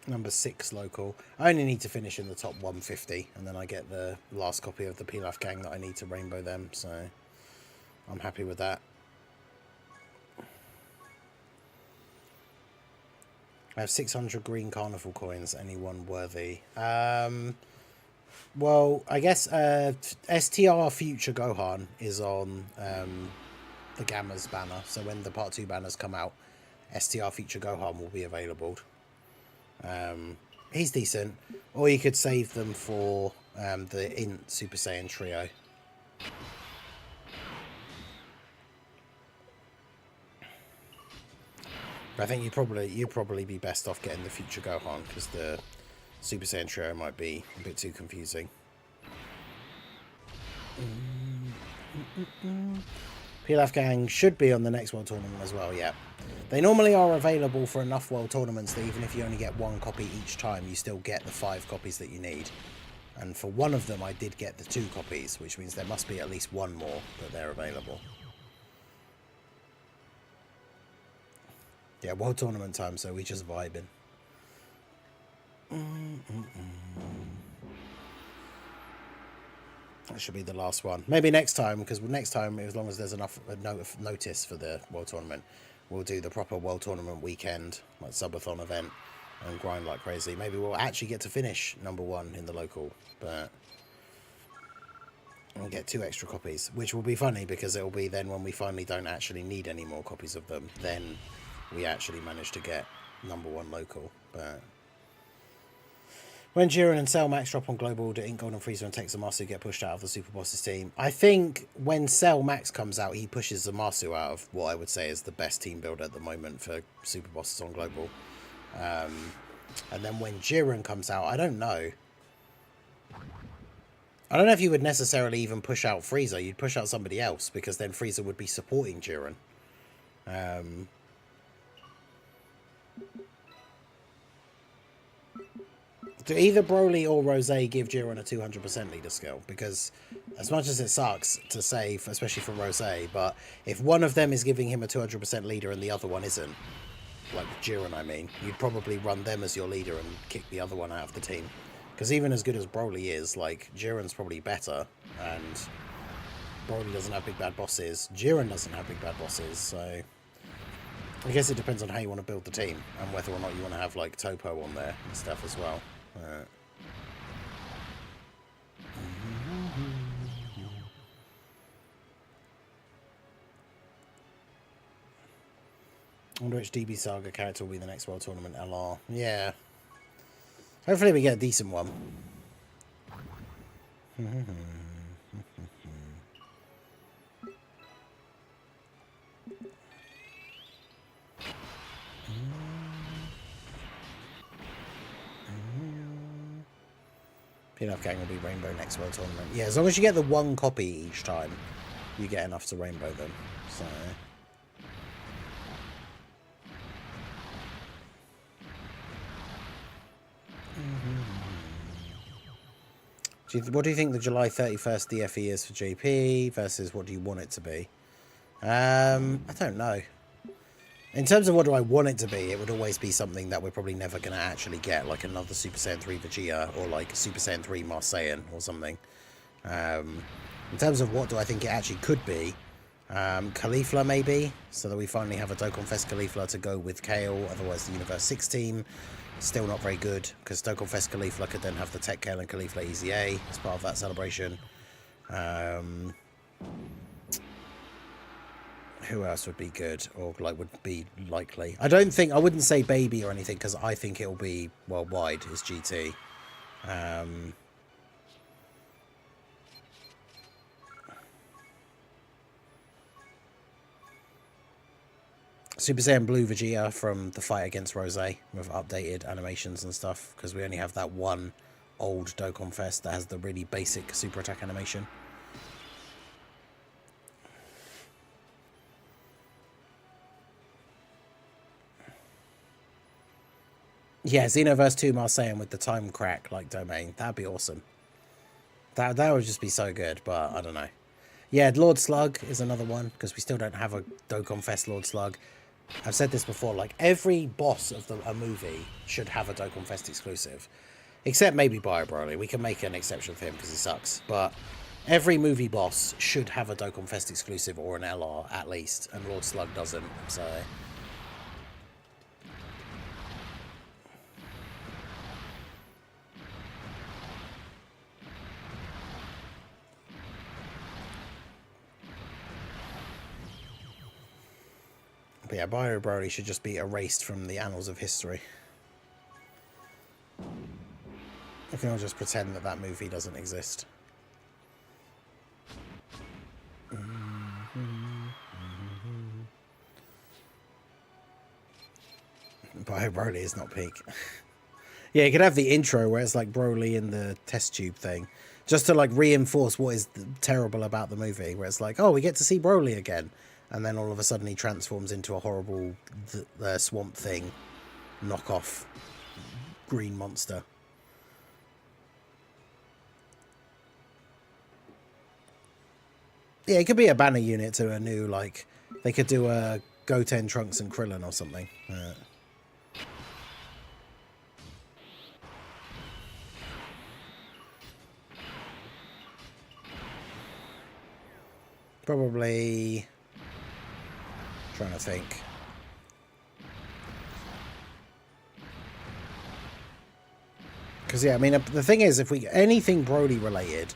Number 6 local. I only need to finish in the top 150, and then I get the last copy of the Pilaf Gang that I need to rainbow them, so I'm happy with that. I have 600 green carnival coins. Anyone worthy? Well, I guess STR Future Gohan is on the Gamma's banner. So when the Part 2 banners come out, STR Future Gohan will be available. He's decent. Or you could save them for the Int Super Saiyan Trio. I think you'd probably be best off getting the Future Gohan, because the Super Saiyan Trio might be a bit too confusing. Pilaf Gang should be on the next World Tournament as well, yeah. They normally are available for enough World Tournaments that even if you only get 1 copy each time, you still get the 5 copies that you need. And for one of them, I did get the 2 copies, which means there must be at least 1 more that they're available. Yeah, World Tournament time, so we just vibing. That should be the last one. Maybe next time, because next time, as long as there's enough notice for the World Tournament, we'll do the proper World Tournament weekend, like subathon event, and grind like crazy. Maybe we'll actually get to finish number 1 in the local, but we'll get 2 extra copies, which will be funny because it'll be then when we finally don't actually need any more copies of them, then we actually managed to get number 1 local. But when Jiren and Cell Max drop on Global, do Ink Golden Freezer and Take Zamasu get pushed out of the Super Bosses team? I think when Cell Max comes out, he pushes Zamasu out of what I would say is the best team build at the moment for Super Bosses on Global. And then when Jiren comes out, I don't know. I don't know if you would necessarily even push out Frieza. You'd push out somebody else, because then Frieza would be supporting Jiren. Do either Broly or Rose give Jiren a 200% leader skill? Because as much as it sucks to say, especially for Rose, but if one of them is giving him a 200% leader and the other one isn't, like Jiren I mean, you'd probably run them as your leader and kick the other one out of the team. Because even as good as Broly is, like, Jiren's probably better, and Broly doesn't have big bad bosses. Jiren doesn't have big bad bosses, so I guess it depends on how you want to build the team, and whether or not you want to have, like, Topo on there and stuff as well. I wonder which DB Saga character will be the next World Tournament LR. Yeah. Hopefully we get a decent one. Pilaf Gang will be Rainbow next World Tournament. Yeah, as long as you get the 1 copy each time, you get enough to Rainbow them. So what do you think the July 31st DFE is for JP versus what do you want it to be? I don't know. In terms of what do I want it to be, it would always be something that we're probably never going to actually get, like another Super Saiyan 3 Vegeta or like Super Saiyan 3 Marseillan or something. In terms of what do I think it actually could be, Caulifla maybe, so that we finally have a Dokkan Fest Caulifla to go with Kale, otherwise the Universe 6 team. Still not very good, because Dokkan Fest Caulifla could then have the Tech Kale and Caulifla Easy A as part of that celebration. Who else would be good, or like would be likely? I wouldn't say Baby or anything, because I think it'll be worldwide is GT. Super Saiyan Blue Vegeta from the fight against Rose with updated animations and stuff, because we only have that one old Dokkan Fest that has the really basic super attack animation. Yeah, Xenoverse 2 Marseillan with the time crack like domain. That'd be awesome. That would just be so good, but I don't know. Yeah, Lord Slug is another one, because we still don't have a Dokkan Fest Lord Slug. I've said this before, like every boss of a movie should have a Dokkan Fest exclusive. Except maybe Bio Broly. We can make an exception for him because he sucks. But every movie boss should have a Dokkan Fest exclusive or an LR at least. And Lord Slug doesn't, so... But yeah, Bio Broly should just be erased from the annals of history. We can all just pretend that that movie doesn't exist. Bio Broly is not peak. Yeah, you could have the intro where it's like Broly in the test tube thing. Just to like reinforce what is terrible about the movie. Where it's like, oh, we get to see Broly again. And then all of a sudden he transforms into a horrible Swamp Thing knockoff green monster. Yeah, it could be a banner unit to a new, like... They could do a Goten, Trunks and Krillin or something. Probably... Trying to think. Because, yeah, I mean, the thing is, if we... Anything Broly related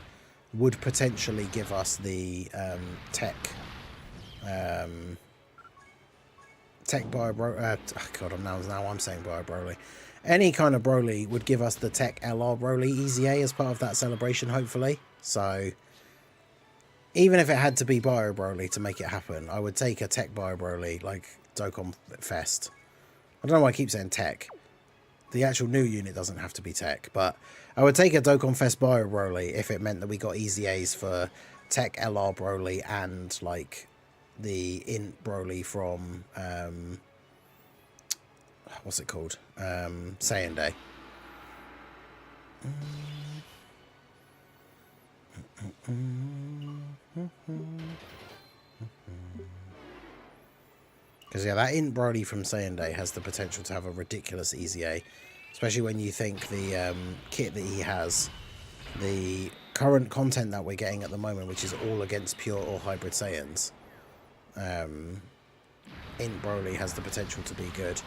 would potentially give us the tech... tech Bio Broly... oh, God, now I'm saying Bio Broly. Any kind of Broly would give us the tech LR Broly Easy A as part of that celebration, hopefully. So... Even if it had to be Bio Broly to make it happen, I would take a Tech Bio Broly, like Dokkan Fest. I don't know why I keep saying Tech. The actual new unit doesn't have to be Tech, but I would take a Dokkan Fest Bio Broly if it meant that we got Easy A's for Tech LR Broly and, like, the Int Broly from, what's it called? Saiyan Day. Because, yeah, that Int Broly from Saiyan Day has the potential to have a ridiculous Easy A. Especially when you think the kit that he has, the current content that we're getting at the moment, which is all against pure or hybrid Saiyans. Int Broly has the potential to be good.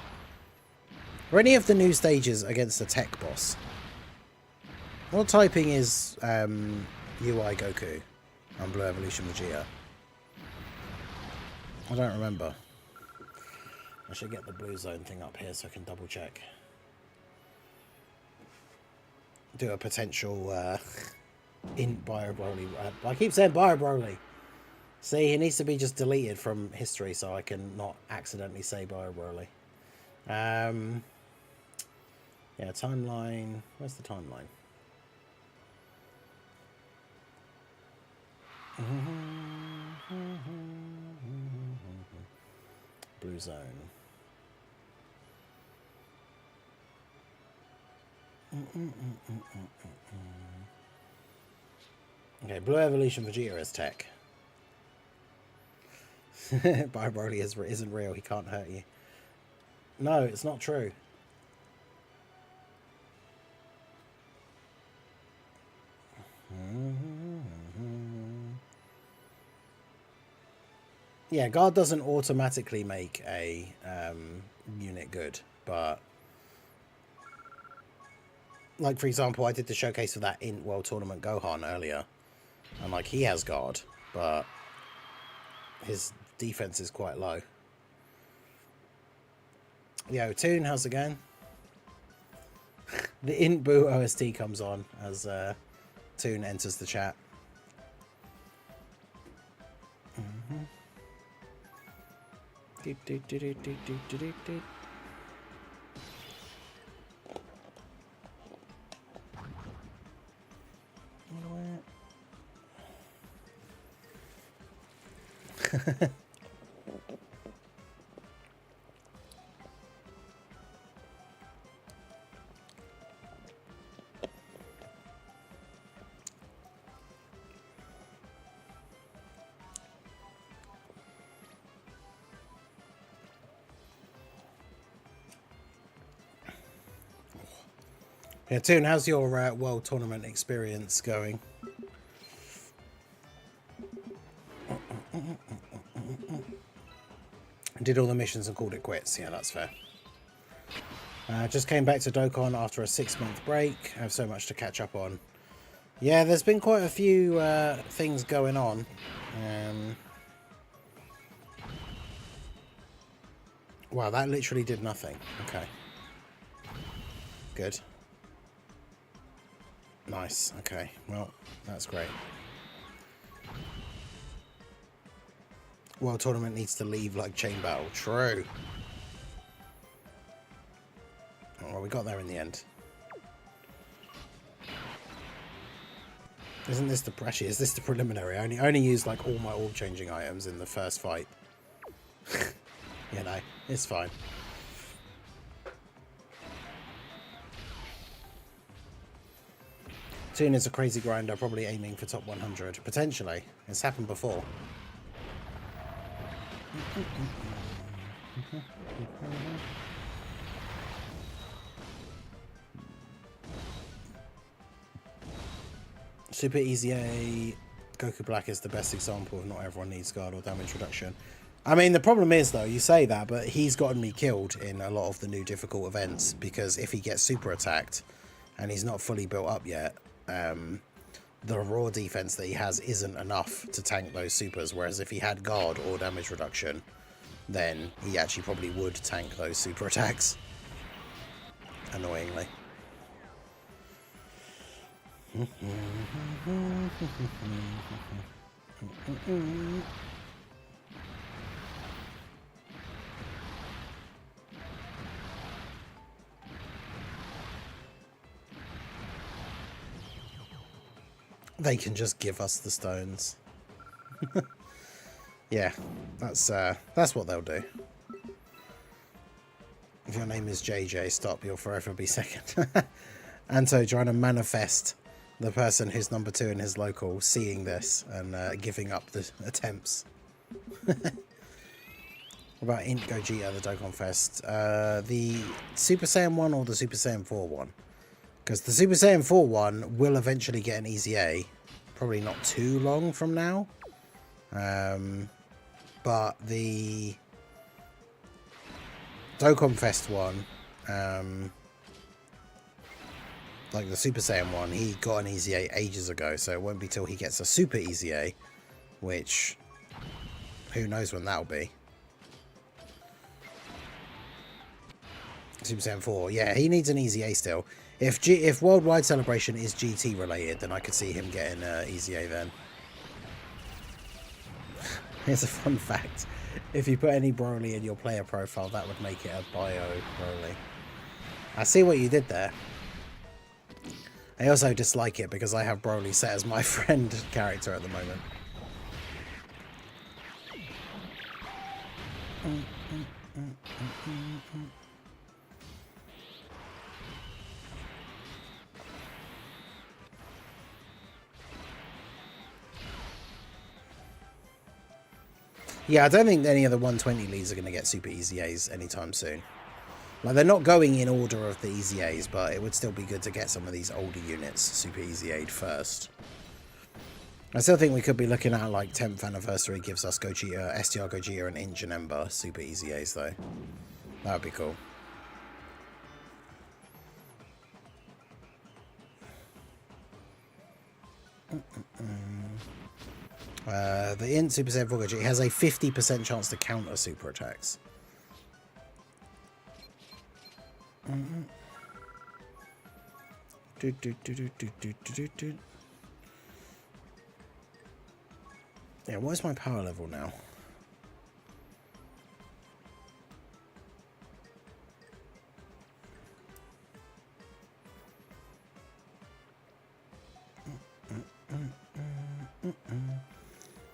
Are any of the new stages against the tech boss? What typing is UI Goku and Blue Evolution Vegeta? I don't remember. I should get the blue zone thing up here so I can double check. Do a potential Int Bio Broly. I keep saying Bio Broly. See, he needs to be just deleted from history so I can not accidentally say Bio Broly. Yeah, timeline. Where's the timeline? Blue zone. Okay, Blue Evolution Vegeta is tech. Bio Broly isn't real. He can't hurt you. No, it's not true. Yeah, guard doesn't automatically make a unit good, but like for example, I did the showcase for that Int World Tournament Gohan earlier, and like he has guard, but his defense is quite low. Yo, Toon, how's it going? The Int Boo OST comes on as Toon enters the chat. Yeah, Toon, how's your World Tournament experience going? Did all the missions and called it quits. Yeah, that's fair. Just came back to Dokkan after a 6-month break. I have so much to catch up on. Yeah, there's been quite a few things going on. Wow, that literally did nothing. Okay. Good. Nice. Okay. Well, that's great. World Tournament needs to leave like Chain Battle. True. Oh, well, we got there in the end. Isn't this the pressure? Is this the preliminary? I only used like all my orb changing items in the first fight. You know, it's fine. Toon is a crazy grinder, probably aiming for top 100. Potentially. It's happened before. Super Easy A. Goku Black is the best example of not everyone needs guard or damage reduction. I mean, the problem is, though, you say that, but he's gotten me killed in a lot of the new difficult events, because if he gets super attacked and he's not fully built up yet, the raw defense that he has isn't enough to tank those supers, whereas if he had guard or damage reduction, then he actually probably would tank those super attacks. Annoyingly. They can just give us the stones. Yeah, that's what they'll do. If your name is JJ, stop, you'll forever be second. Anto trying to manifest the person who's number 2 in his local seeing this and giving up the attempts. What about Int Gogeta, the Dokkan Fest? The Super Saiyan 1 or the Super Saiyan 4 one? Because the Super Saiyan 4 one will eventually get an Easy A. Probably not too long from now. But the Dokkan Fest one, like the Super Saiyan one, he got an Easy A ages ago, so it won't be till he gets a Super Easy A, which, who knows when that'll be. Super Saiyan 4, yeah, he needs an Easy A still. If Worldwide Celebration is GT related, then I could see him getting Easy A then. Here's a fun fact. If you put any Broly in your player profile, that would make it a bio Broly. I see what you did there. I also dislike it because I have Broly set as my friend character at the moment. Yeah, I don't think any of the 120 leads are going to get Super Easy A's anytime soon. Like, they're not going in order of the Easy A's, but it would still be good to get some of these older units Super Easy A'd first. I still think we could be looking at, like, 10th anniversary gives us Gogeta, STR Gogeta and Inch and Ember Super Easy A's, though. That would be cool. The Int Super Saiyan 4 Gogeta has a 50% chance to counter super attacks. Yeah, what is my power level now?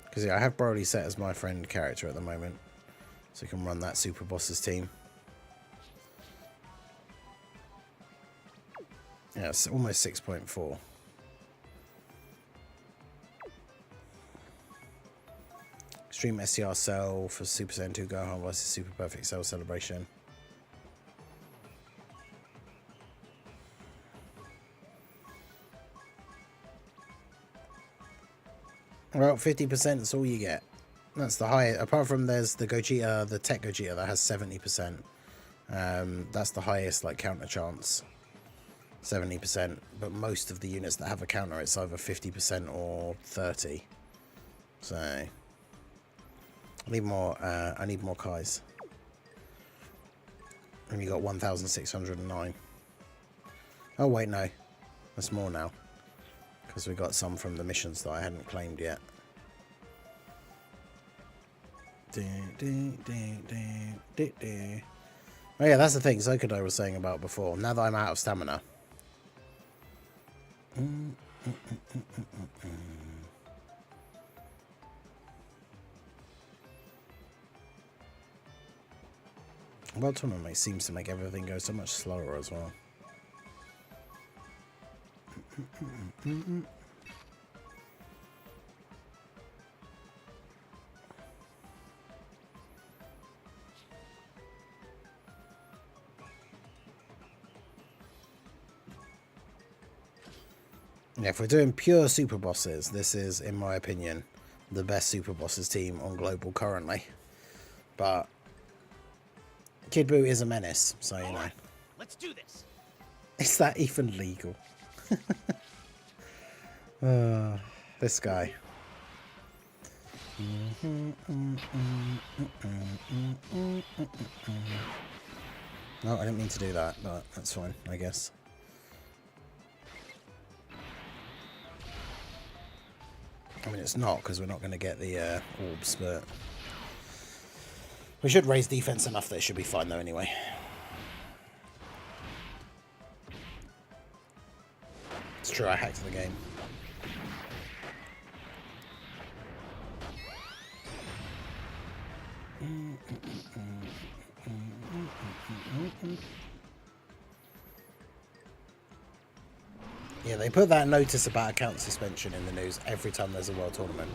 Because yeah, I have Broly set as my friend character at the moment, so we can run that Super Bosses team. Yeah, it's almost 6.4. Extreme SCR Cell for Super Saiyan 2 Gohan versus Super Perfect Cell Celebration. Well, 50% is all you get. That's the highest. Apart from there's the Gogeta, the Tech Gogeta that has 70%. That's the highest like counter chance. 70%. But most of the units that have a counter, it's either 50% or 30. So I need more. I need more Kais. And you got 1,609. Oh wait, no, that's more now because we got some from the missions that I hadn't claimed yet. Oh yeah, that's the thing Zokodo was saying about before. Now that I'm out of stamina. World Tournament seems to make everything go so much slower as well. Yeah, if we're doing pure super bosses, this is, in my opinion, the best super bosses team on global currently. But Kid Buu is a menace, so you know. Right, let's do this. Is that even legal? This guy. No, I didn't mean to do that, but that's fine, I guess. I mean, it's not, because we're not going to get the orbs, but we should raise defense enough that it should be fine, though, anyway. It's true, I hacked the game. Yeah, they put that notice about account suspension in the news every time there's a World Tournament.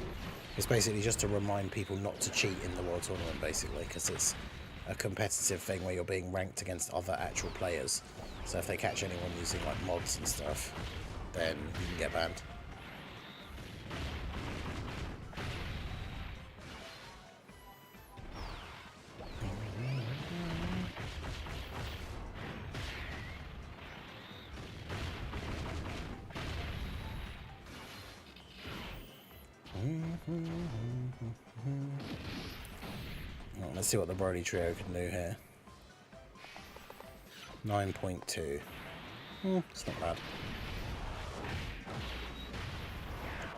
It's basically just to remind people not to cheat in the World Tournament, basically, because it's a competitive thing where you're being ranked against other actual players. So if they catch anyone using like mods and stuff, then you can get banned. Oh, let's see what the Brody Trio can do here. 9.2. It's not bad.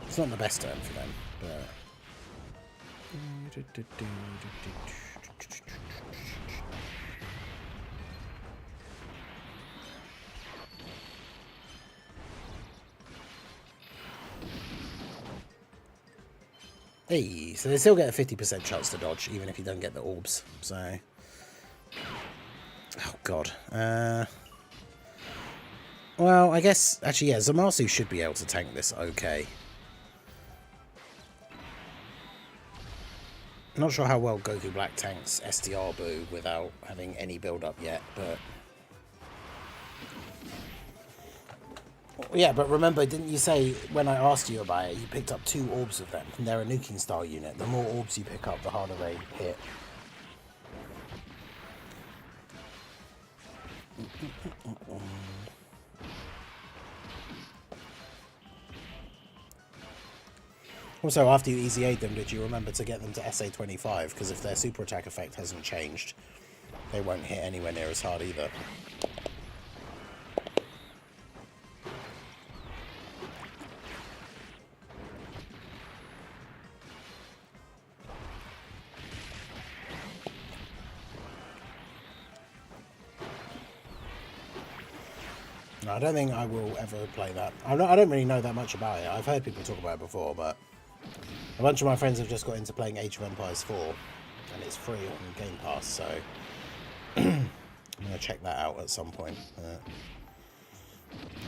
It's not the best turn for them, but... Hey, so they still get a 50% chance to dodge, even if you don't get the orbs, so... Oh, God. Well, I guess... Actually, yeah, Zamasu should be able to tank this okay. I'm not sure how well Goku Black tanks STR Buu without having any build-up yet, but... Yeah, but remember, didn't you say, when I asked you about it, you picked up 2 orbs of them, and they're a nuking style unit. The more orbs you pick up, the harder they hit. Also, after you easy aid them, did you remember to get them to SA25? Because if their super attack effect hasn't changed, they won't hit anywhere near as hard either. No, I don't think I will ever play that. I don't really know that much about it. I've heard people talk about it before, but a bunch of my friends have just got into playing Age of Empires 4, and it's free on Game Pass, so I'm going to check that out at some point.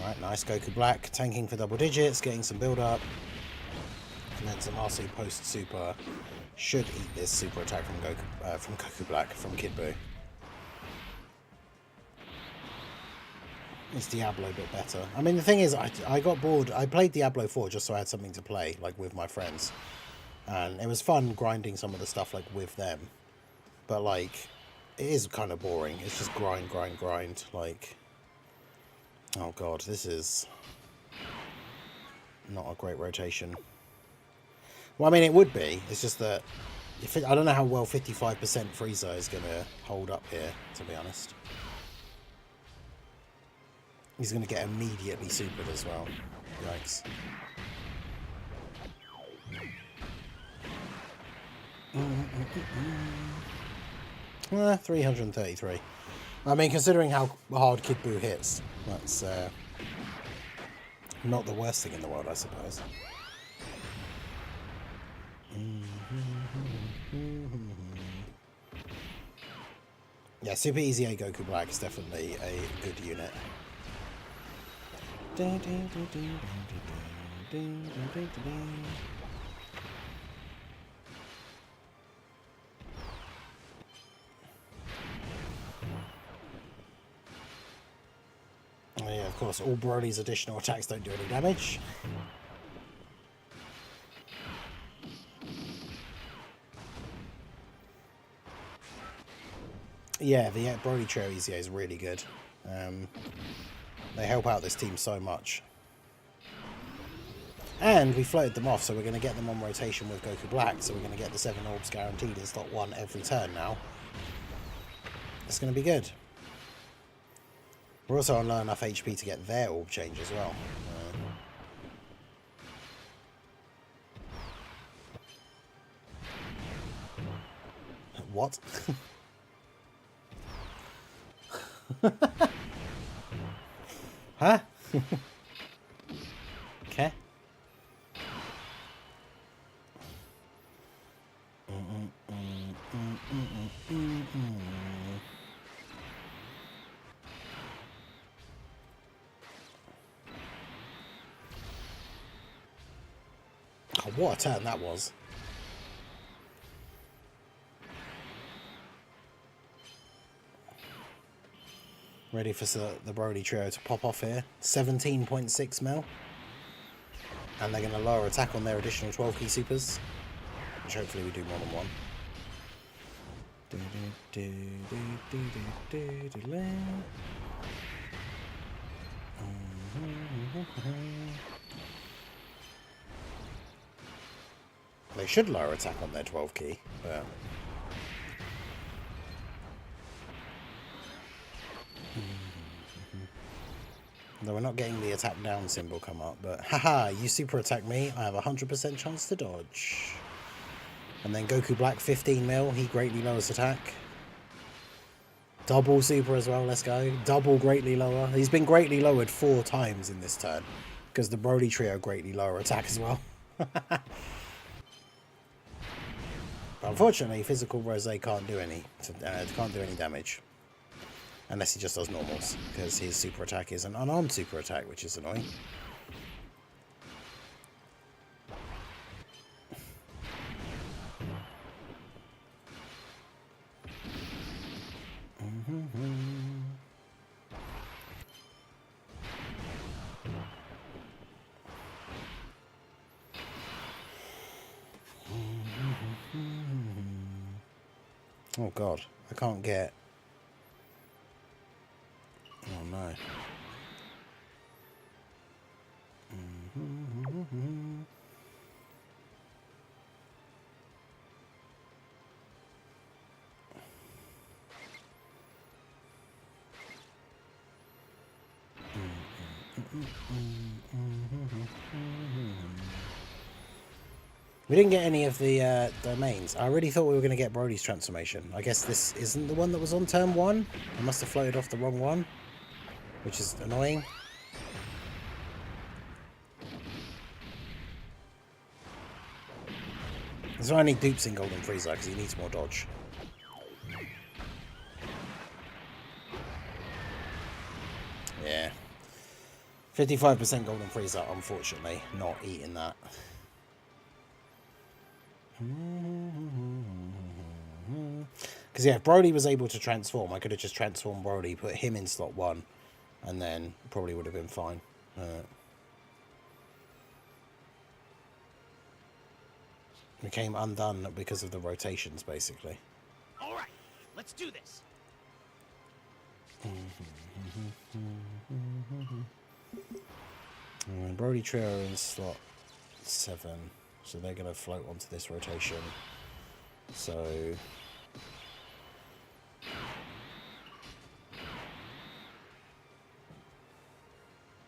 Alright, nice. Goku Black, tanking for double digits, getting some build-up. And then Zamasu post-super should eat this super attack from Goku Black, from Kid Buu. It's Diablo a bit better. I mean, the thing is, I got bored. I played Diablo 4 just so I had something to play, like, with my friends. And it was fun grinding some of the stuff, like, with them. But, like, it is kind of boring. It's just grind, grind, grind. Like, oh, God, this is not a great rotation. Well, I mean, it would be. It's just that I don't know how well 55% Frieza is going to hold up here, to be honest. He's going to get immediately supered as well. Yikes. 333. I mean, considering how hard Kid Buu hits, that's not the worst thing in the world, I suppose. Yeah, Super Easy A Goku Black is definitely a good unit. Oh yeah, of course, all Broly's additional attacks don't do any damage. Yeah, the Broly Trio EZA is really good. They help out this team so much. And we floated them off, so we're going to get them on rotation with Goku Black, so we're going to get the 7 orbs guaranteed in slot 1 every turn now. It's going to be good. We're also on low enough HP to get their orb change as well. What? Huh? Okay. Oh, what a turn that was. Ready for the Broly Trio to pop off here. 17.6 mil. And they're going to lower attack on their additional 12 key supers. Which hopefully we do more than one. They should lower attack on their 12 key, but... Though we're not getting the attack down symbol come up, but haha, you super attack me, I have a 100% chance to dodge. And then Goku Black 15 mil, he greatly lowers attack. Double super as well, let's go. Double greatly lower. He's been greatly lowered 4 times in this turn, because the Broly Trio greatly lower attack as well. But unfortunately, physical Rose can't do any damage. Unless he just does normals, because his super attack is an unarmed super attack, which is annoying. Oh god, I can't get... Oh no. We didn't get any of the domains. I really thought we were going to get Broly's transformation. I guess this isn't the one that was on turn 1. I must have floated off the wrong one, which is annoying. There's only dupes in Golden Frieza because he needs more dodge. Yeah. 55% Golden Frieza, unfortunately. Not eating that. Because yeah, if Broly was able to transform, I could have just transformed Broly, put him in slot 1, and then probably would have been fine. Became undone because of the rotations, basically. All right, let's do this. Brody Trio are in slot 7, so they're going to float onto this rotation. So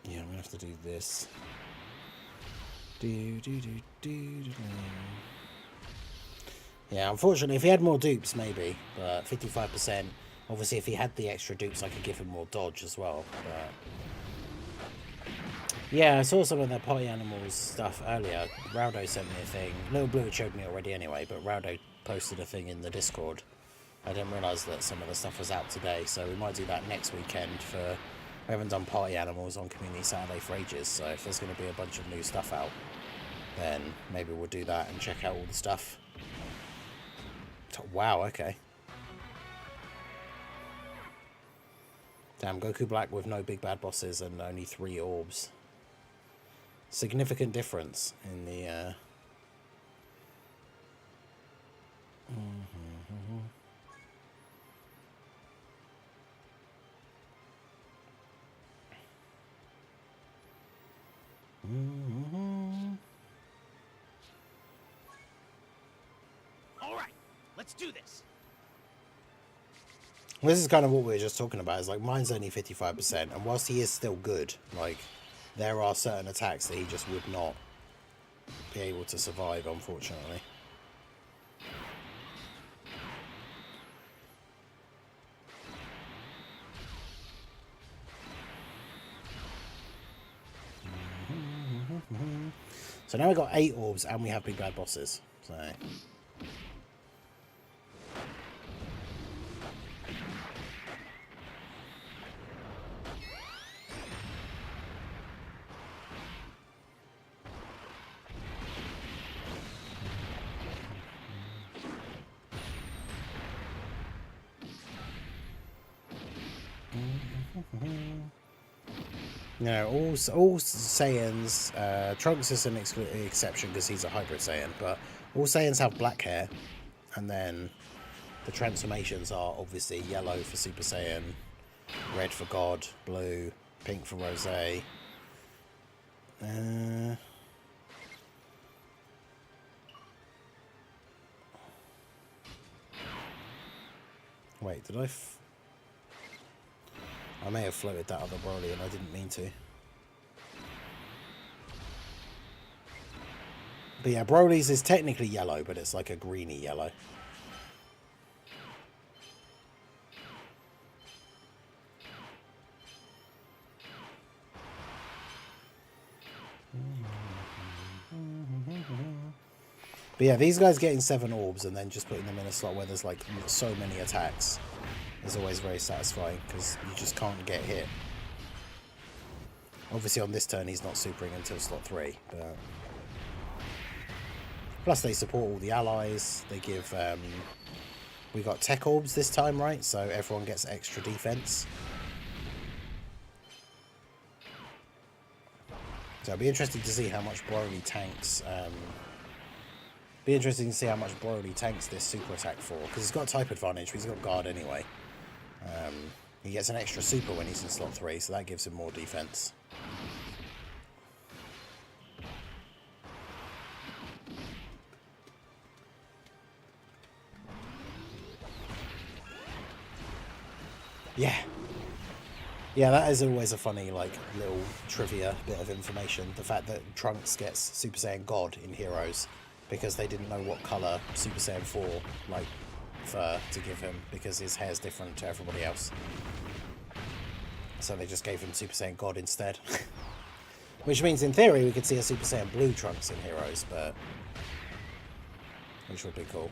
yeah, I'm going to have to do this. Yeah, unfortunately, if he had more dupes, maybe, but 55%. Obviously, if he had the extra dupes, I could give him more dodge as well. But yeah, I saw some of the party animals stuff earlier. Raudo sent me a thing. Little Blue showed me already anyway, but Raudo posted a thing in the Discord. I didn't realise that some of the stuff was out today, so we might do that next weekend. We haven't done party animals on Community Saturday for ages, so if there's going to be a bunch of new stuff out, then maybe we'll do that and check out all the stuff. Wow, okay. Damn, Goku Black with no big bad bosses and only 3 orbs. Significant difference in the... All right, let's do this. This is kind of what we were just talking about. Is like mine's only 55%, and whilst he is still good, like there are certain attacks that he just would not be able to survive, unfortunately. So now we've got 8 orbs and we have big bad bosses. So no, all Saiyans, Trunks is an exception because he's a Hybrid Saiyan, but all Saiyans have black hair, and then the transformations are obviously yellow for Super Saiyan, red for God, blue, pink for Rose. Wait, did I may have floated that other Broly and I didn't mean to. But yeah, Broly's is technically yellow, but it's like a greeny yellow. But yeah, these guys getting 7 orbs and then just putting them in a slot where there's like so many attacks is always very satisfying because you just can't get hit. Obviously on this turn he's not supering until slot 3, but plus they support all the allies. They give we got tech orbs this time, right? So everyone gets extra defense. So it'll be interesting to see how much Broly tanks this super attack for, because he's got type advantage, but he's got guard anyway. He gets an extra super when he's in slot 3, so that gives him more defense. Yeah, that is always a funny, like, little trivia bit of information. The fact that Trunks gets Super Saiyan God in Heroes because they didn't know what colour Super Saiyan 4, like, fur to give him because his hair's different to everybody else. So they just gave him Super Saiyan God instead. Which means, in theory, we could see a Super Saiyan Blue Trunks in Heroes, but... which would be cool.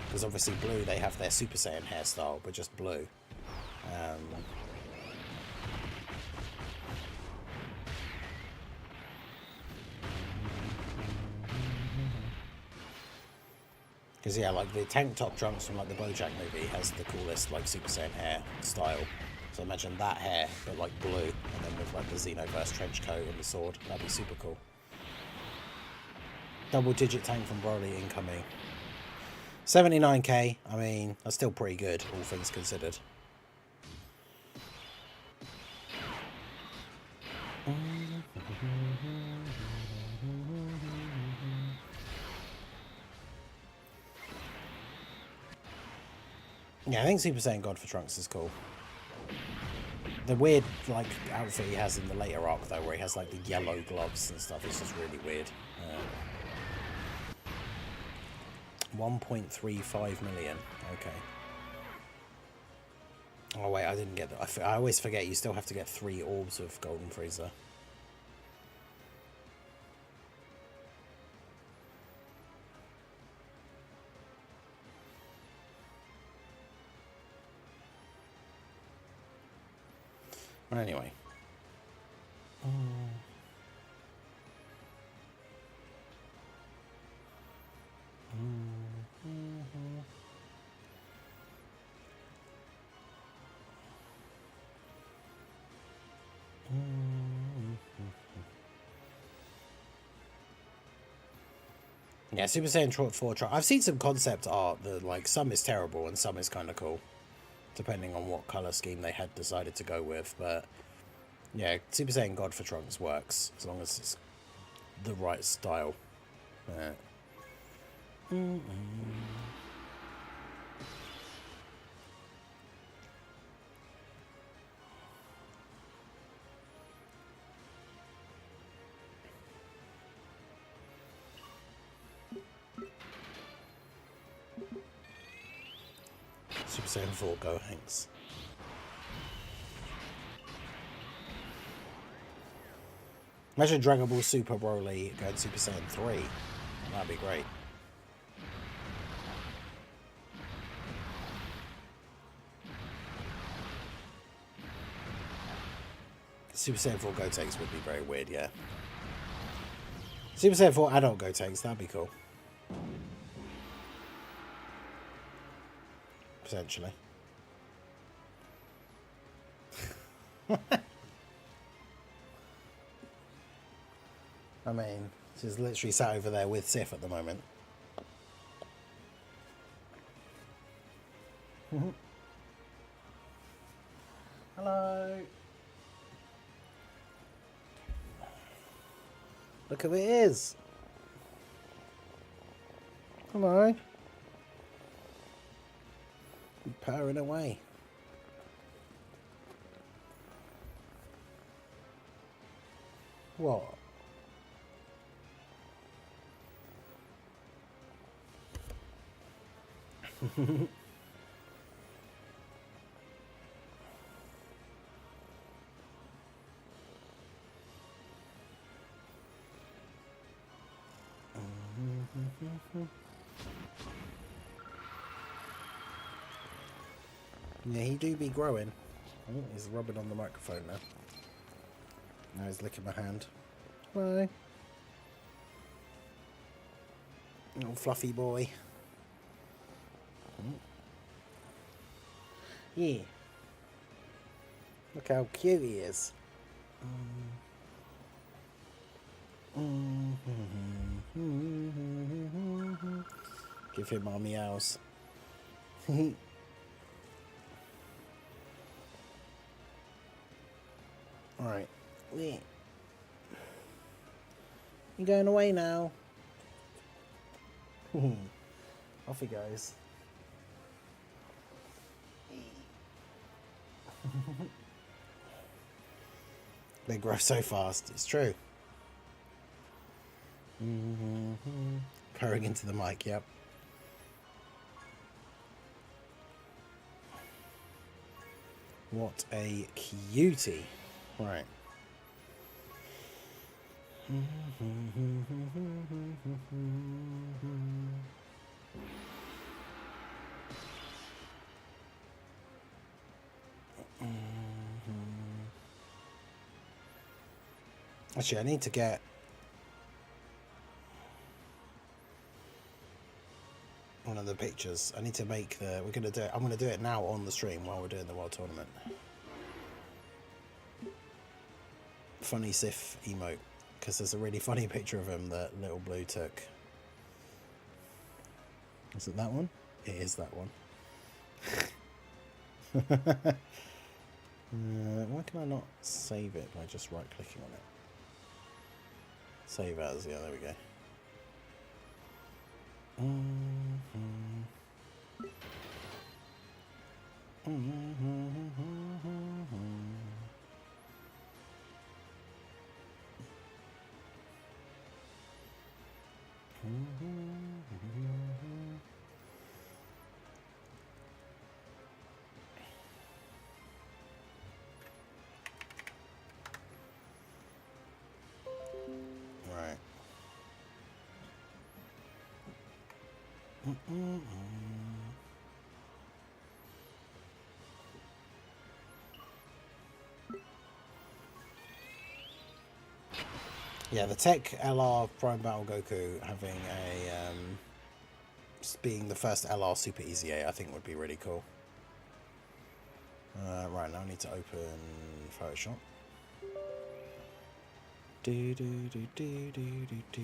Because obviously Blue, they have their Super Saiyan hairstyle, but just blue. Because, yeah, like, the tank top Trunks from, like, the BoJack movie has the coolest, like, Super Saiyan hair style. So imagine that hair, but like blue, and then with like the Xenoverse trench coat and the sword. That'd be super cool. Double-digit tank from Broly incoming. 79k. I mean, that's still pretty good, all things considered. Yeah, I think Super Saiyan God for Trunks is cool. The weird, like, outfit he has in the later arc, though, where he has, like, the yellow gloves and stuff, is just really weird. 1.35 million. Okay. Oh, wait, I didn't get that. I always forget you still have to get 3 orbs of Golden Frieza. But anyway. Yeah, Super Saiyan 4 Trunks. I've seen some concept art that, like, some is terrible and some is kind of cool, depending on what color scheme they had decided to go with. But yeah, Super Saiyan God for Trunks works as long as it's the right style. Super Saiyan 4 Go Hanks. Imagine Dragon Ball Super Broly going Super Saiyan 3. That'd be great. Super Saiyan 4 Gotenks would be very weird, yeah. Super Saiyan 4 adult Gotenks, that'd be cool. Potentially. I mean, she's literally sat over there with Sif at the moment. Hello. Look who it is. Hello. Purring away. What? Yeah, he do be growing. Oh, he's rubbing on the microphone now. Now he's licking my hand. Hello. Little fluffy boy. Yeah. Look how cute he is. Give him our meows. Alright. Yeah. You going away now? Off he goes. They grow so fast, it's true. Purring into the mic, yep. What a cutie. Right. Actually, I need to get one of the pictures. I need to make the. We're gonna do it. I'm gonna do it now on the stream while we're doing the world tournament. funny Sif emote, because there's a really funny picture of him that Little Blue took. Is it that one? It is that one. Why can I not save it by just right clicking on it? Save as, yeah, there we go. Right. Yeah, the Tech LR Prime Battle Goku having a being the first LR Super Easy A, I think would be really cool. Right, now I need to open Photoshop. Do do do do do do do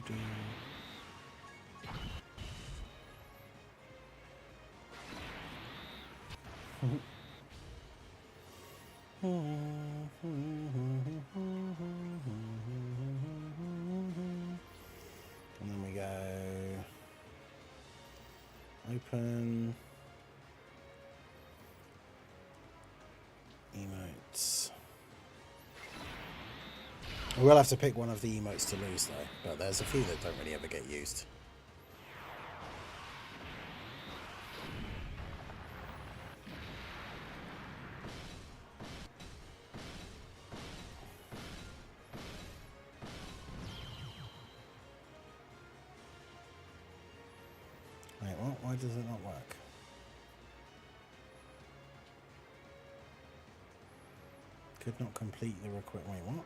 do. And then we go open emotes. We will have to pick one of the emotes to lose though, but there's a few that don't really ever get used. Wait, what? Why does it not work? Could not complete the request. Wait, what?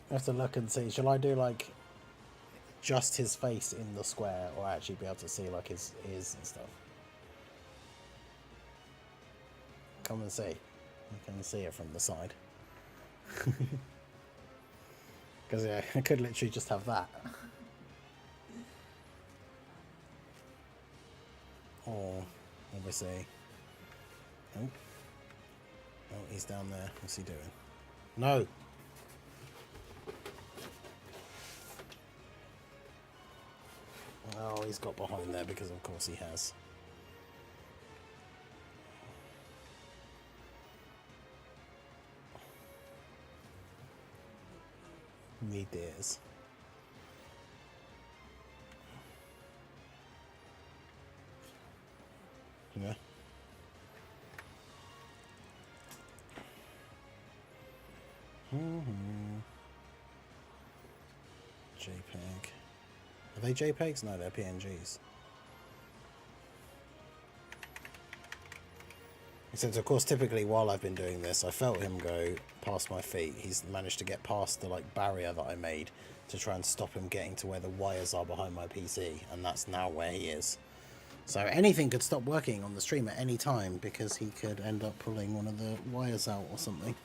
I have to look and see. Shall I do like just his face in the square, or actually be able to see like his ears and stuff? Come and see. You can see it from the side. Because yeah, I could literally just have that. Or obviously. Oh. Oh, he's down there. What's he doing? No. Oh, he's got behind there because of course he has. Me dears. Yeah. JPEG. Are they JPEGs? No, they're PNGs. Except, of course, typically while I've been doing this, I felt him go past my feet. He's managed to get past the like barrier that I made to try and stop him getting to where the wires are behind my PC, and that's now where he is. So anything could stop working on the stream at any time because he could end up pulling one of the wires out or something.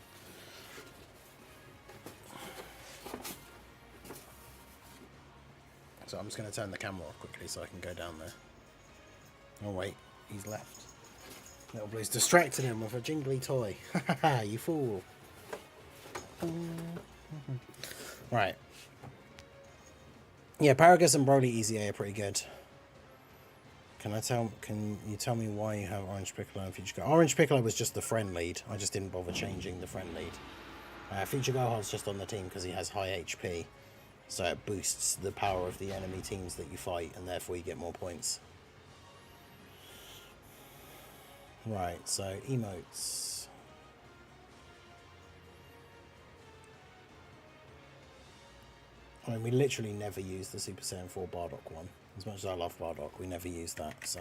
So I'm just going to turn the camera off quickly so I can go down there. Oh wait, he's left. Little Blue's distracted him with a jingly toy. Ha ha, you fool. Right. Yeah, Paragus and Broly Easy A are pretty good. Can you tell me why you have Orange Piccolo and Future Go? Orange Piccolo was just the friend lead. I just didn't bother changing the friend lead. Future Gohan's just on the team because he has high HP, so it boosts the power of the enemy teams that you fight, and therefore you get more points. Right, so emotes. I mean, we literally never use the Super Saiyan 4 Bardock one. As much as I love Bardock, we never use that, so...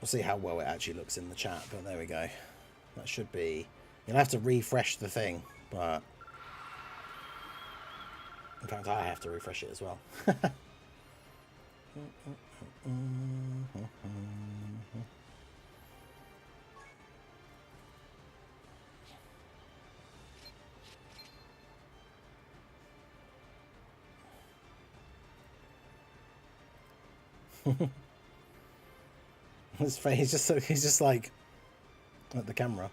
We'll see how well it actually looks in the chat, but there we go. That should be... You'll have to refresh the thing, but... In fact, I have to refresh it as well. His face, he's just like at the camera.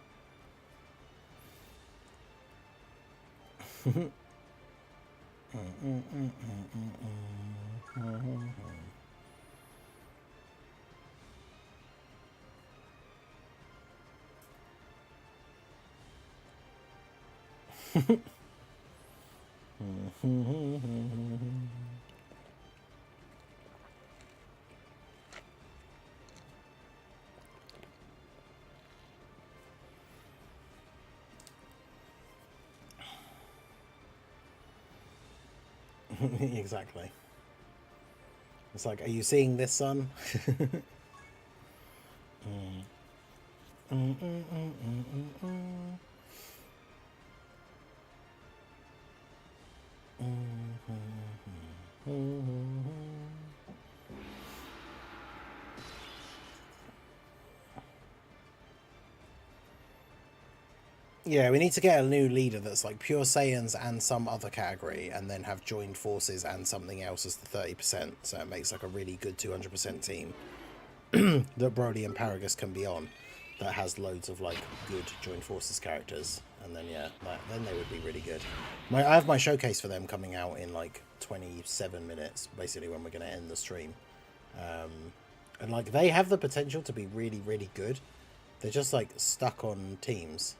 Exactly. It's like, are you seeing this, son? Yeah, we need to get a new leader that's like pure Saiyans and some other category, and then have joined forces and something else as the 30%, so it makes like a really good 200% team that Broly and Paragus can be on, that has loads of like good joined forces characters, and then yeah, then they would be really good. I have my showcase for them coming out in like 27 minutes, basically when we're going to end the stream, and like they have the potential to be really, really good. They're just like stuck on teams.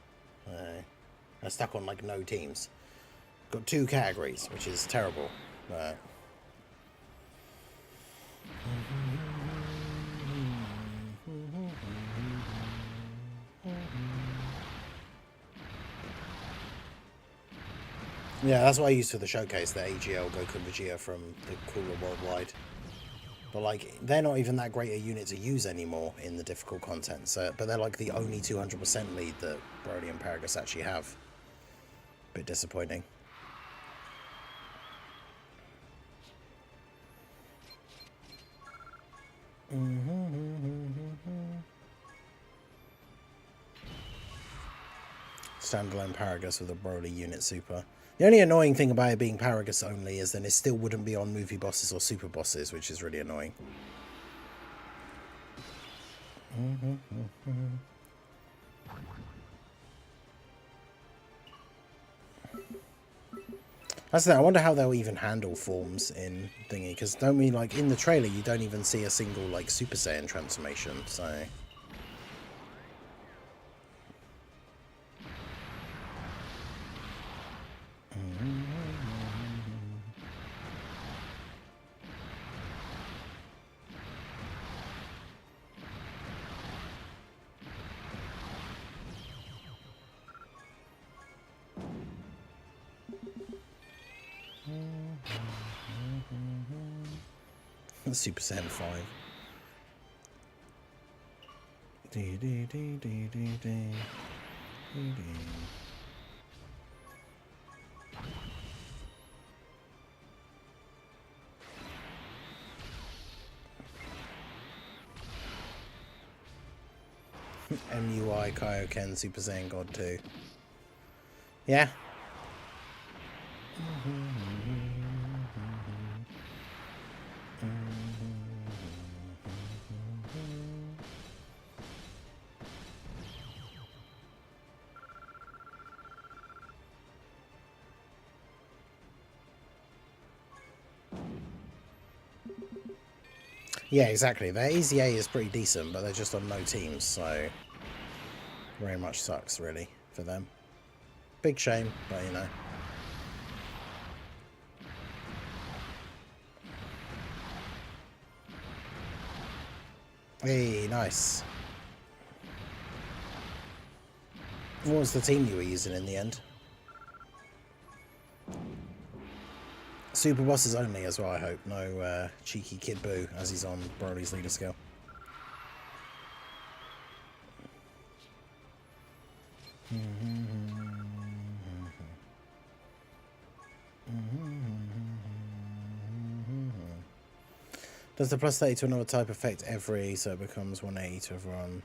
They're stuck on like no teams. Got 2 categories, which is terrible. Yeah, that's what I used for the showcase, the AGL Goku and Vegeta from the Cooler Worldwide. But like, they're not even that great a unit to use anymore in the difficult content. So, but they're like the only 200% lead that Broly and Paragus actually have. Bit disappointing. Standalone Paragus with a Broly unit super. The only annoying thing about it being Paragus only is then it still wouldn't be on movie bosses or super bosses, which is really annoying. That's the thing, I wonder how they'll even handle forms in thingy, because don't we, like, in the trailer you don't even see a single, like, Super Saiyan transformation, so... Super Saiyan 5. MUI Kaioken Super Saiyan God 2. Yeah. Yeah, exactly. Their easy A is pretty decent, but they're just on no teams, so very much sucks, really, for them. Big shame, but you know. Hey, nice. What was the team you were using in the end? Super bosses only as well, I hope. No cheeky Kid Boo as he's on Broly's leader skill. Does the plus 30 to another type affect every, so it becomes 180 to everyone?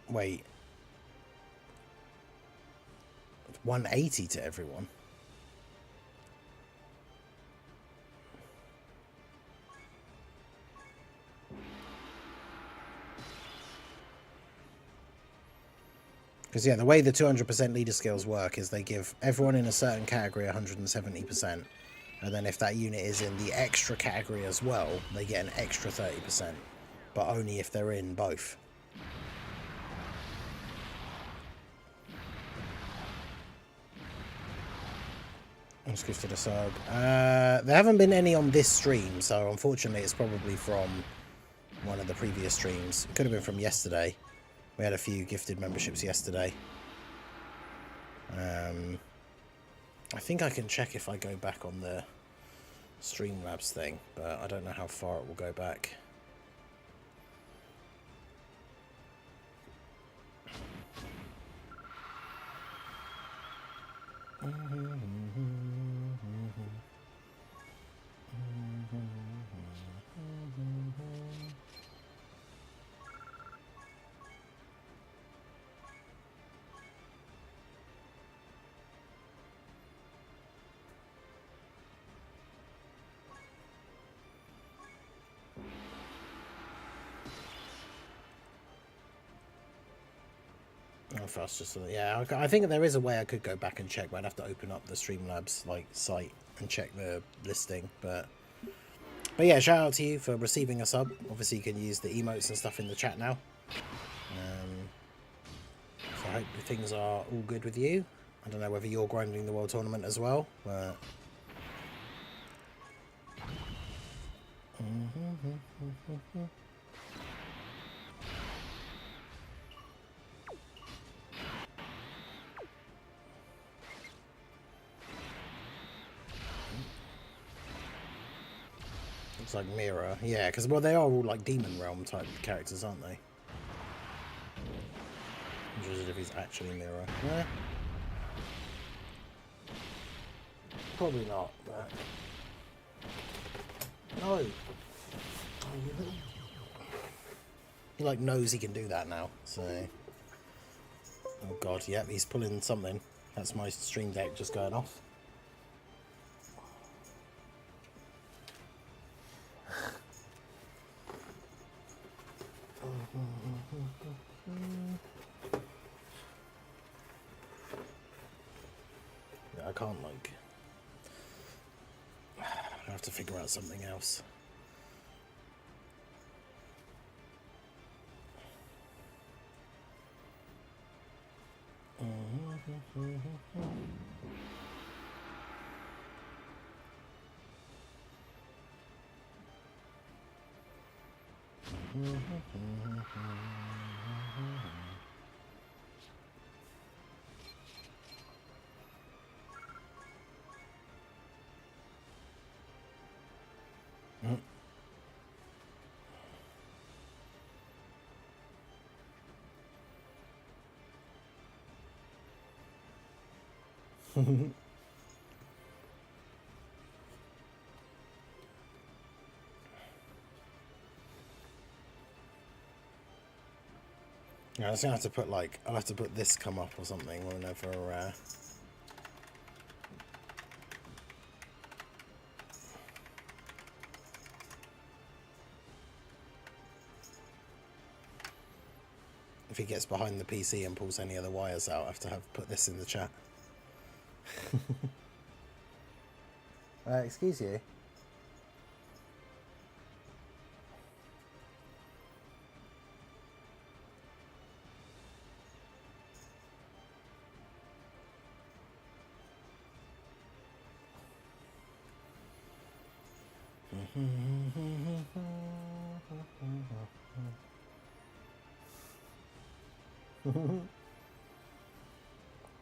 Wait. 180 to everyone? Because, yeah, the way the 200% leader skills work is they give everyone in a certain category 170%. And then if that unit is in the extra category as well, they get an extra 30%. But only if they're in both. I'm just gifted a sub. There haven't been any on this stream, so unfortunately it's probably from one of the previous streams. It could have been from yesterday. We had a few gifted memberships yesterday. I think I can check if I go back on the Streamlabs thing, but I don't know how far it will go back. Oh, fast, just yeah. I think there is a way I could go back and check, but I'd have to open up the Streamlabs site and check the listing. But yeah, shout out to you for receiving a sub. Obviously, you can use the emotes and stuff in the chat now. So I hope things are all good with you. I don't know whether you're grinding the World Tournament as well, but. Looks like Mira. Yeah, because, well, they are all like Demon Realm type characters, aren't they? I'm interested if he's actually Mira. Yeah. Probably not, but. No! He like knows he can do that now, so. Oh god, yep, he's pulling something. That's my stream deck just going off. Yeah, I can't like. I have to figure out something else. Yeah, I was gonna have to put like I'll have to put this come up or something whenever If he gets behind the PC and pulls any of the wires out, I have to put this in the chat. Excuse you.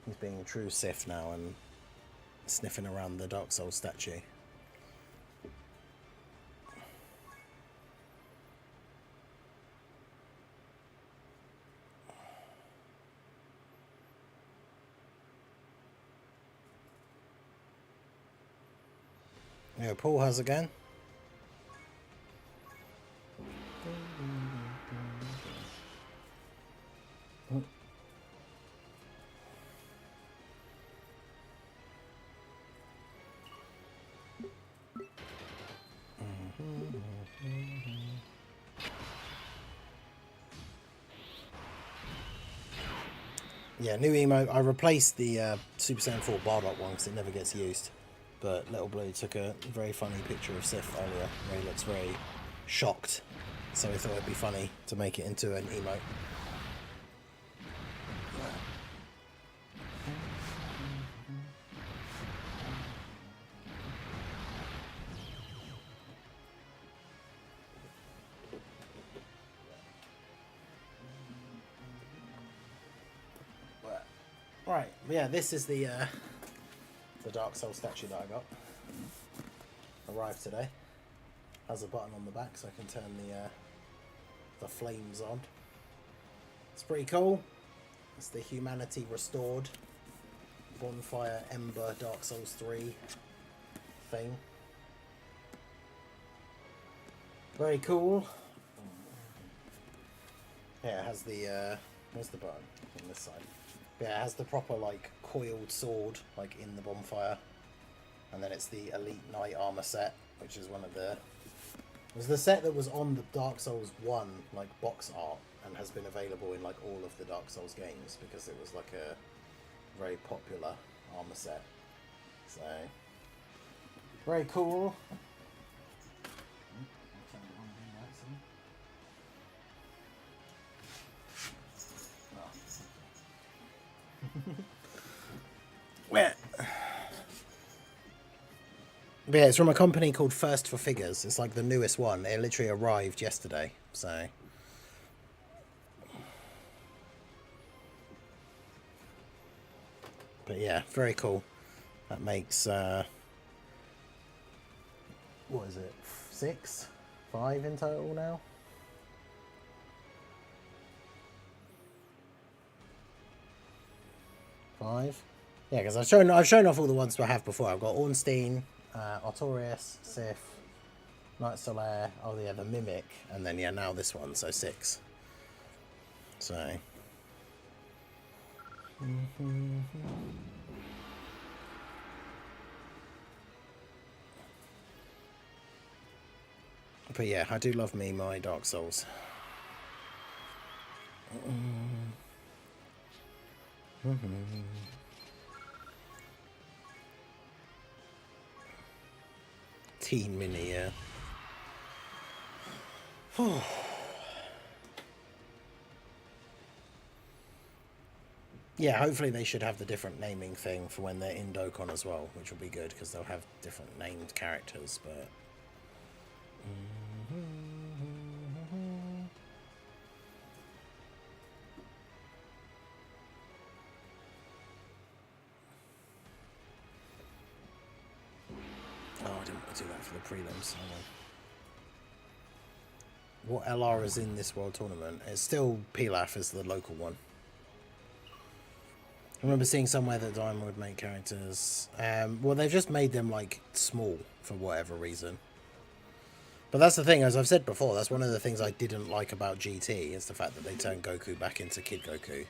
He's being a true Sith now and sniffing around the Dark Souls statue. Yeah, Paul has again. Yeah, new emote. I replaced the Super Saiyan 4 Bardock one because it never gets used. But Little Blue took a very funny picture of Sith earlier where he looks very shocked. So I thought it'd be funny to make it into an emote. Right, yeah, this is the Dark Souls statue that I got. Arrived today. Has a button on the back so I can turn the flames on. It's pretty cool. It's the Humanity Restored Bonfire Ember Dark Souls 3 thing. Very cool. Yeah, it has the where's the button on this side? Yeah, it has the proper like coiled sword like in the bonfire, and then it's the Elite Knight armor set, which is one of the. It was the set that was on the Dark Souls 1 like box art and has been available in like all of the Dark Souls games because it was like a very popular armor set. So very cool. Yeah. But yeah, it's from a company called First for Figures. It's like the newest one. It literally arrived yesterday. So but yeah, very cool. That makes what is it? 6? 5 in total now. Five. Yeah, because I've shown off all the ones I have before. I've got Ornstein, Artorias, Sith, Knight Solaire, oh yeah, the Mimic, and then yeah, now this one, so 6. So but yeah, I do love me my Dark Souls. Teen Mini, yeah. Yeah, hopefully they should have the different naming thing for when they're in Dokkan as well, which will be good because they'll have different named characters, but oh, I didn't do that for the prelims. What LR is in this World Tournament? It's still Pilaf as the local one. I remember seeing somewhere that Diamond would make characters. Well, they've just made them like small for whatever reason. But that's the thing, as I've said before, that's one of the things I didn't like about GT, is the fact that they turned Goku back into Kid Goku.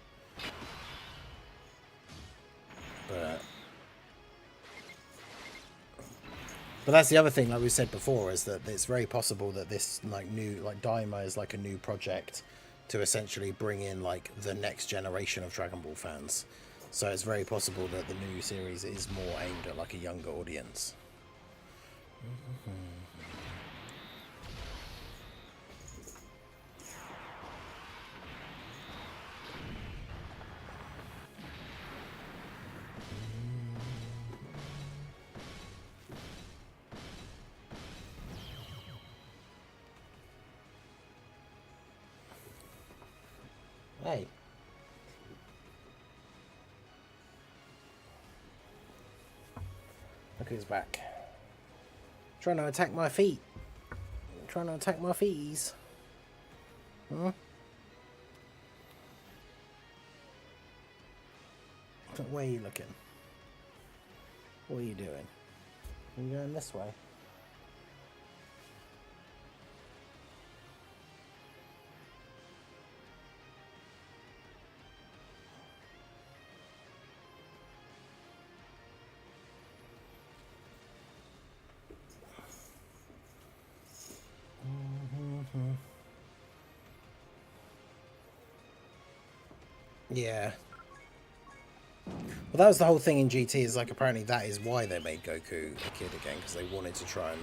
But that's the other thing, like we said before, is that it's very possible that this like new, like Daima is like a new project to essentially bring in like the next generation of Dragon Ball fans. So it's very possible that the new series is more aimed at like a younger audience. Hey. Look who's back. Trying to attack my feet. Trying to attack my feeties. Huh? Where are you looking? What are you doing? Are you going this way? Yeah. Well, that was the whole thing in GT, is like apparently that is why they made Goku a kid again, because they wanted to try and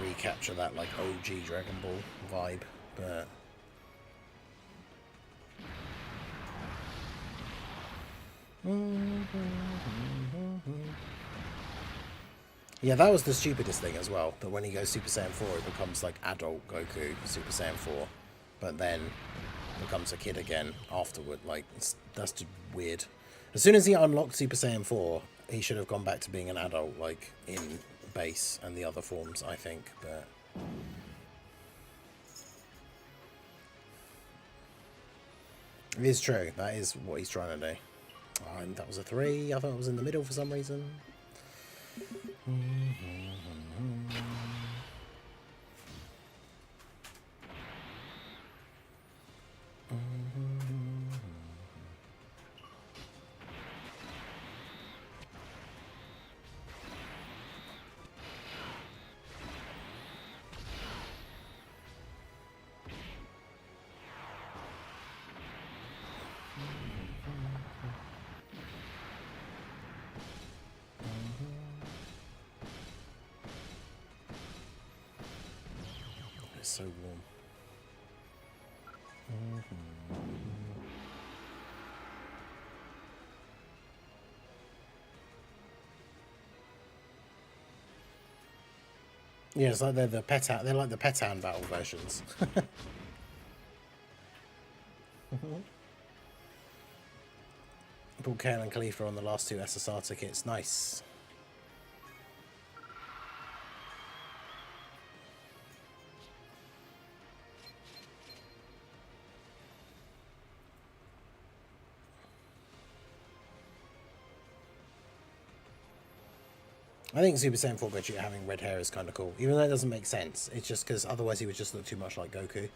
recapture that like OG Dragon Ball vibe, but yeah, that was the stupidest thing as well, that when he goes Super Saiyan 4 it becomes like adult Goku Super Saiyan 4, but then becomes a kid again afterward. Like, that's just weird. As soon as he unlocked Super Saiyan 4, he should have gone back to being an adult, like in base and the other forms, I think. But it is true. That is what he's trying to do. Oh, and that was a 3. I thought it was in the middle for some reason. It's so warm. Yeah, it's like they're the Petan. They're like the Petan battle versions. Paul Kane and Khalifa on the last 2 SSR tickets. Nice. I think Super Saiyan 4 Gogeta having red hair is kind of cool, even though it doesn't make sense. It's just because otherwise he would just look too much like Goku.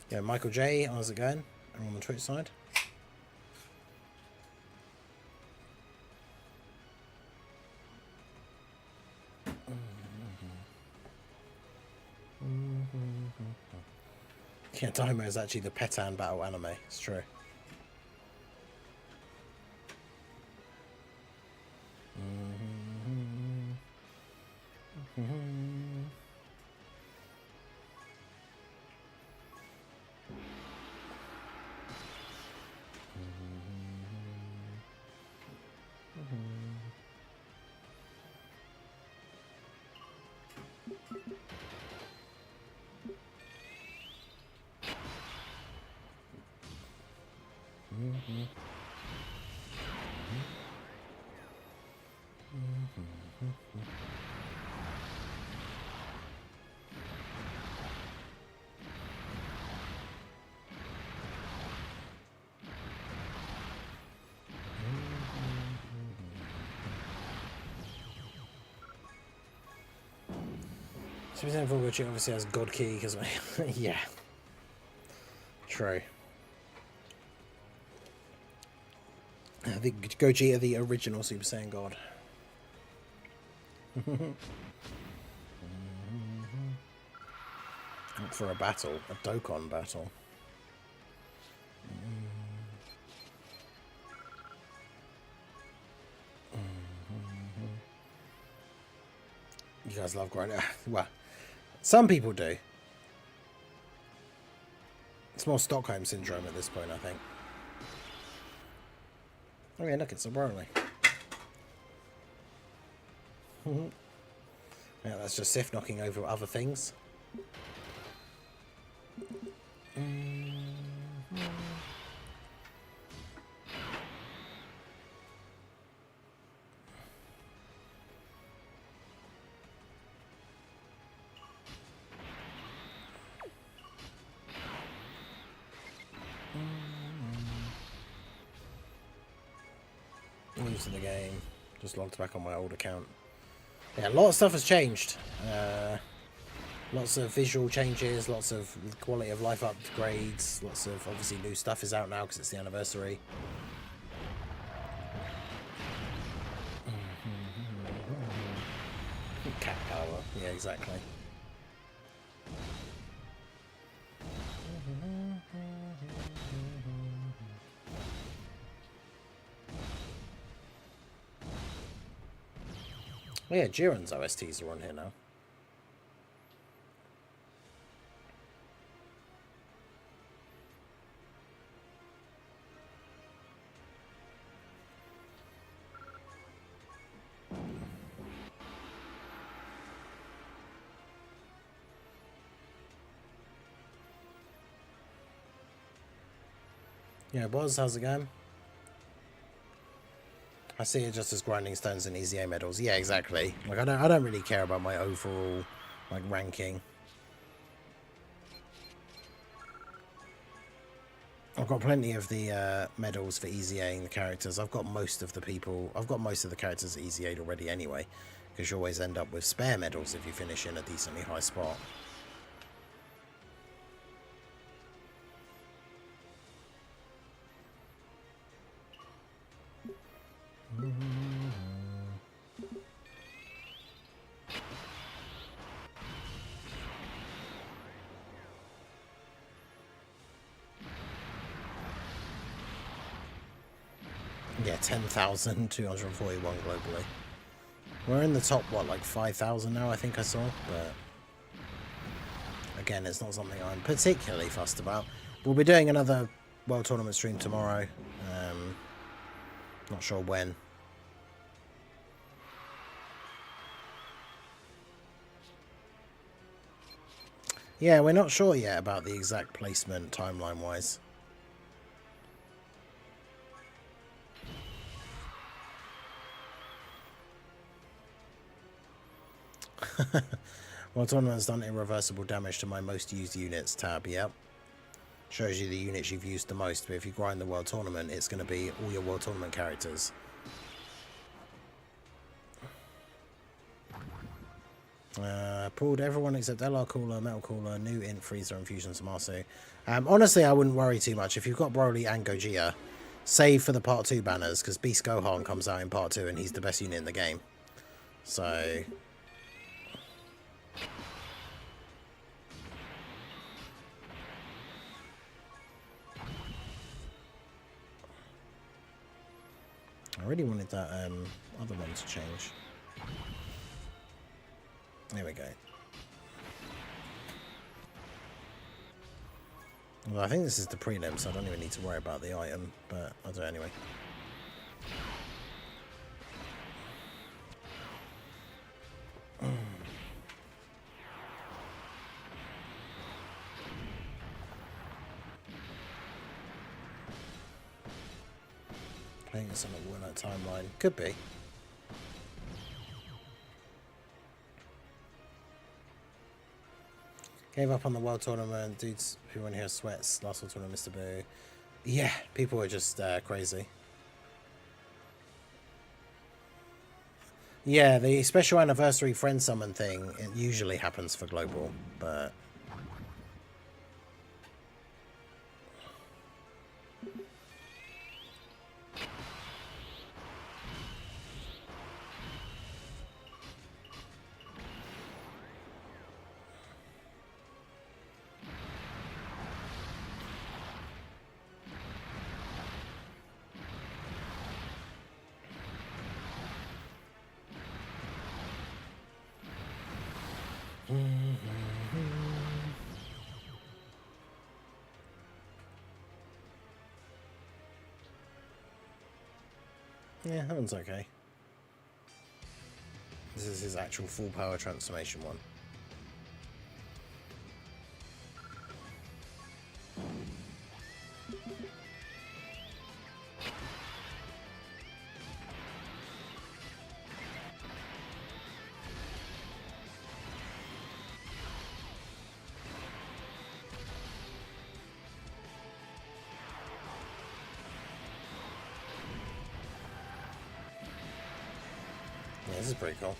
Yeah, Michael J, how's it going? I'm on the Twitch side. Yeah, Daima is actually the Petan battle anime. It's true. Super Saiyan 4 Gogeta obviously has God Key because yeah, true. I think Gogeta the original Super Saiyan God. For a battle, a Dokkan battle. You guys love grinding. Well, some people do. It's more Stockholm syndrome at this point, I think. Oh yeah, look, it's a Broly. Yeah, that's just Sif knocking over other things. New to the game. Just logged back on my old account. Yeah, a lot of stuff has changed. Lots of visual changes, lots of quality of life upgrades, lots of obviously new stuff is out now because it's the anniversary. Cat power, yeah, exactly. Oh yeah, Jiren's OSTs are on here now. Yeah, Boz, how's it going? I see it just as grinding stones and easy A medals. Yeah, exactly. Like I don't really care about my overall like ranking. I've got plenty of the medals for easy A-ing the characters. I've got most of the characters easy A'd already anyway, because you always end up with spare medals if you finish in a decently high spot. Yeah, 10,241 globally. We're in the top, what, like 5,000 now, I think I saw, but again, it's not something I'm particularly fussed about. We'll be doing another World Tournament stream tomorrow. Not sure when. Yeah, we're not sure yet about the exact placement timeline-wise. World Tournament's done irreversible damage to my most used units tab, yep. Shows you the units you've used the most, but if you grind the World Tournament, it's going to be all your World Tournament characters. Pulled everyone except LR Cooler, Metal Cooler, New Int, Freezer, and Fusion Samasu. Honestly, I wouldn't worry too much. If you've got Broly and Gogeta, save for the Part 2 banners, because Beast Gohan comes out in Part 2, and he's the best unit in the game. So... I really wanted that other one to change. There we go. Well, I think this is the prelim, so I don't even need to worry about the item, but I'll do it anyway. Playing this on a winner timeline. Could be. Gave up on the World Tournament. Dudes who went here sweats. Last World Tournament, Mr. Boo. Yeah, people are just crazy. Yeah, the special anniversary friend summon thing, it usually happens for global, but... Yeah, that one's okay. This is his actual full power transformation one. Yeah, this is pretty cool.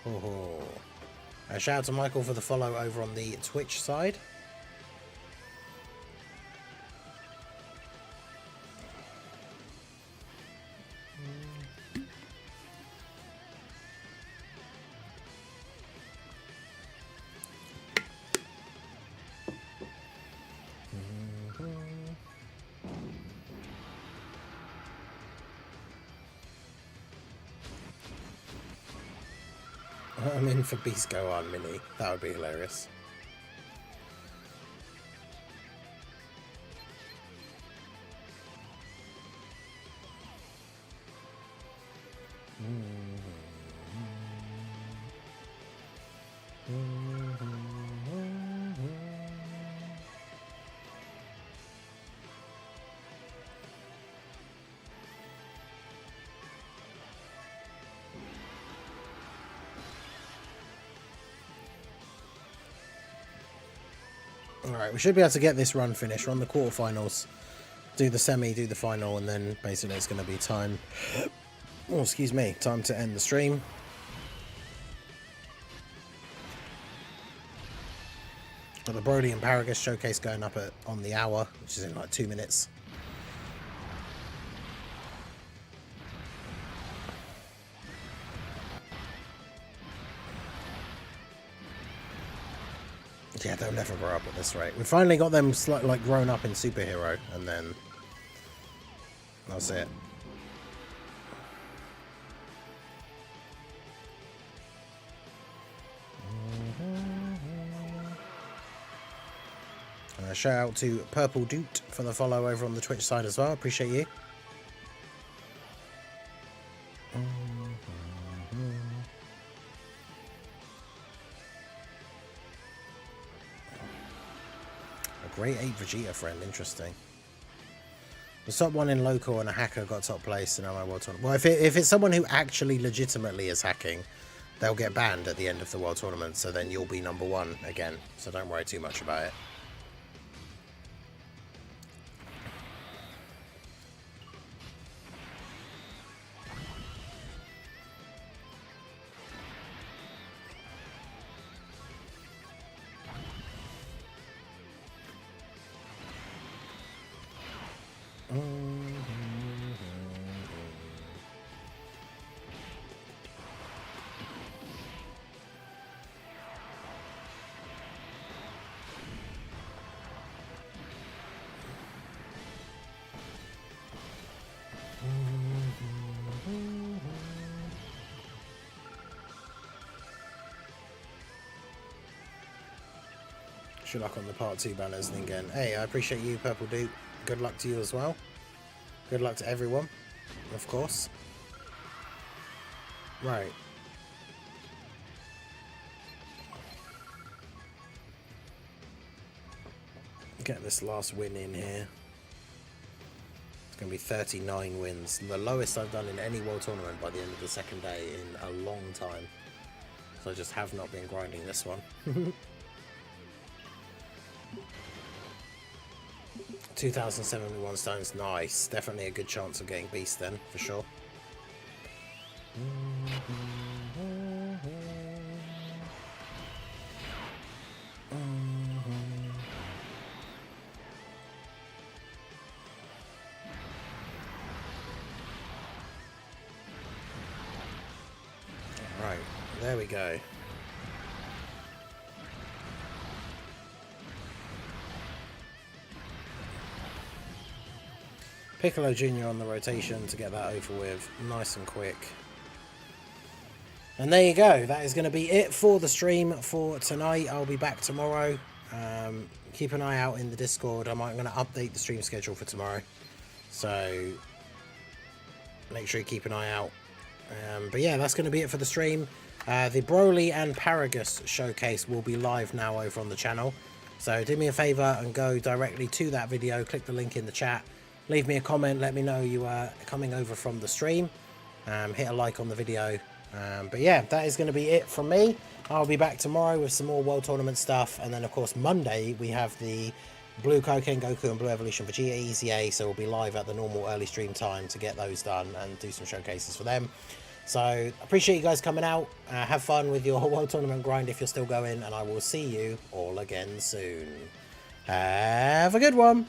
Oh, shout out to Michael for the follow over on the Twitch side. I'm in for Beast Gohan Mini. That would be hilarious. Alright, we should be able to get this run finished. Run the quarterfinals, do the semi, do the final, and then basically it's going to be time... Oh, excuse me. Time to end the stream. Got the Brody and Paragus showcase going up on the hour, which is in like 2 minutes. Yeah, they'll never grow up at this rate. We finally got them like grown up in Superhero, and then that's it. Shout out to Purple Doot for the follow over on the Twitch side as well. Appreciate you. Grade 8 Vegeta friend, interesting. The top one in local and a hacker got top place in our world tournament. Well, if it's someone who actually legitimately is hacking, they'll get banned at the end of the world tournament, so then you'll be number 1 again. So don't worry too much about it. Good luck on the part 2 banners and again. Hey, I appreciate you, Purple Dude. Good luck to you as well. Good luck to everyone, of course. Right. Get this last win in here. It's going to be 39 wins. The lowest I've done in any world tournament by the end of the second day in a long time. So I just have not been grinding this one. 2,071 stones, nice. Definitely a good chance of getting Beast then, for sure. Right, there we go. Piccolo Jr. on the rotation to get that over with nice and quick. And there you go. That is going to be it for the stream for tonight. I'll be back tomorrow. Keep an eye out in the Discord. I'm going to update the stream schedule for tomorrow, so make sure you keep an eye out. But yeah, that's going to be it for the stream. The Broly and Paragus showcase will be live now over on the channel, so do me a favor and go directly to that video, click the link in the chat, leave me a comment, let me know you are coming over from the stream, hit a like on the video. But yeah, that is going to be it from me. I'll be back tomorrow with some more World Tournament stuff, and then of course Monday we have the Blue Koken Goku and Blue Evolution Vegeta EZA, so we'll be live at the normal early stream time to get those done and do some showcases for them. So appreciate you guys coming out. Have fun with your World Tournament grind if you're still going, and I will see you all again soon. Have a good one.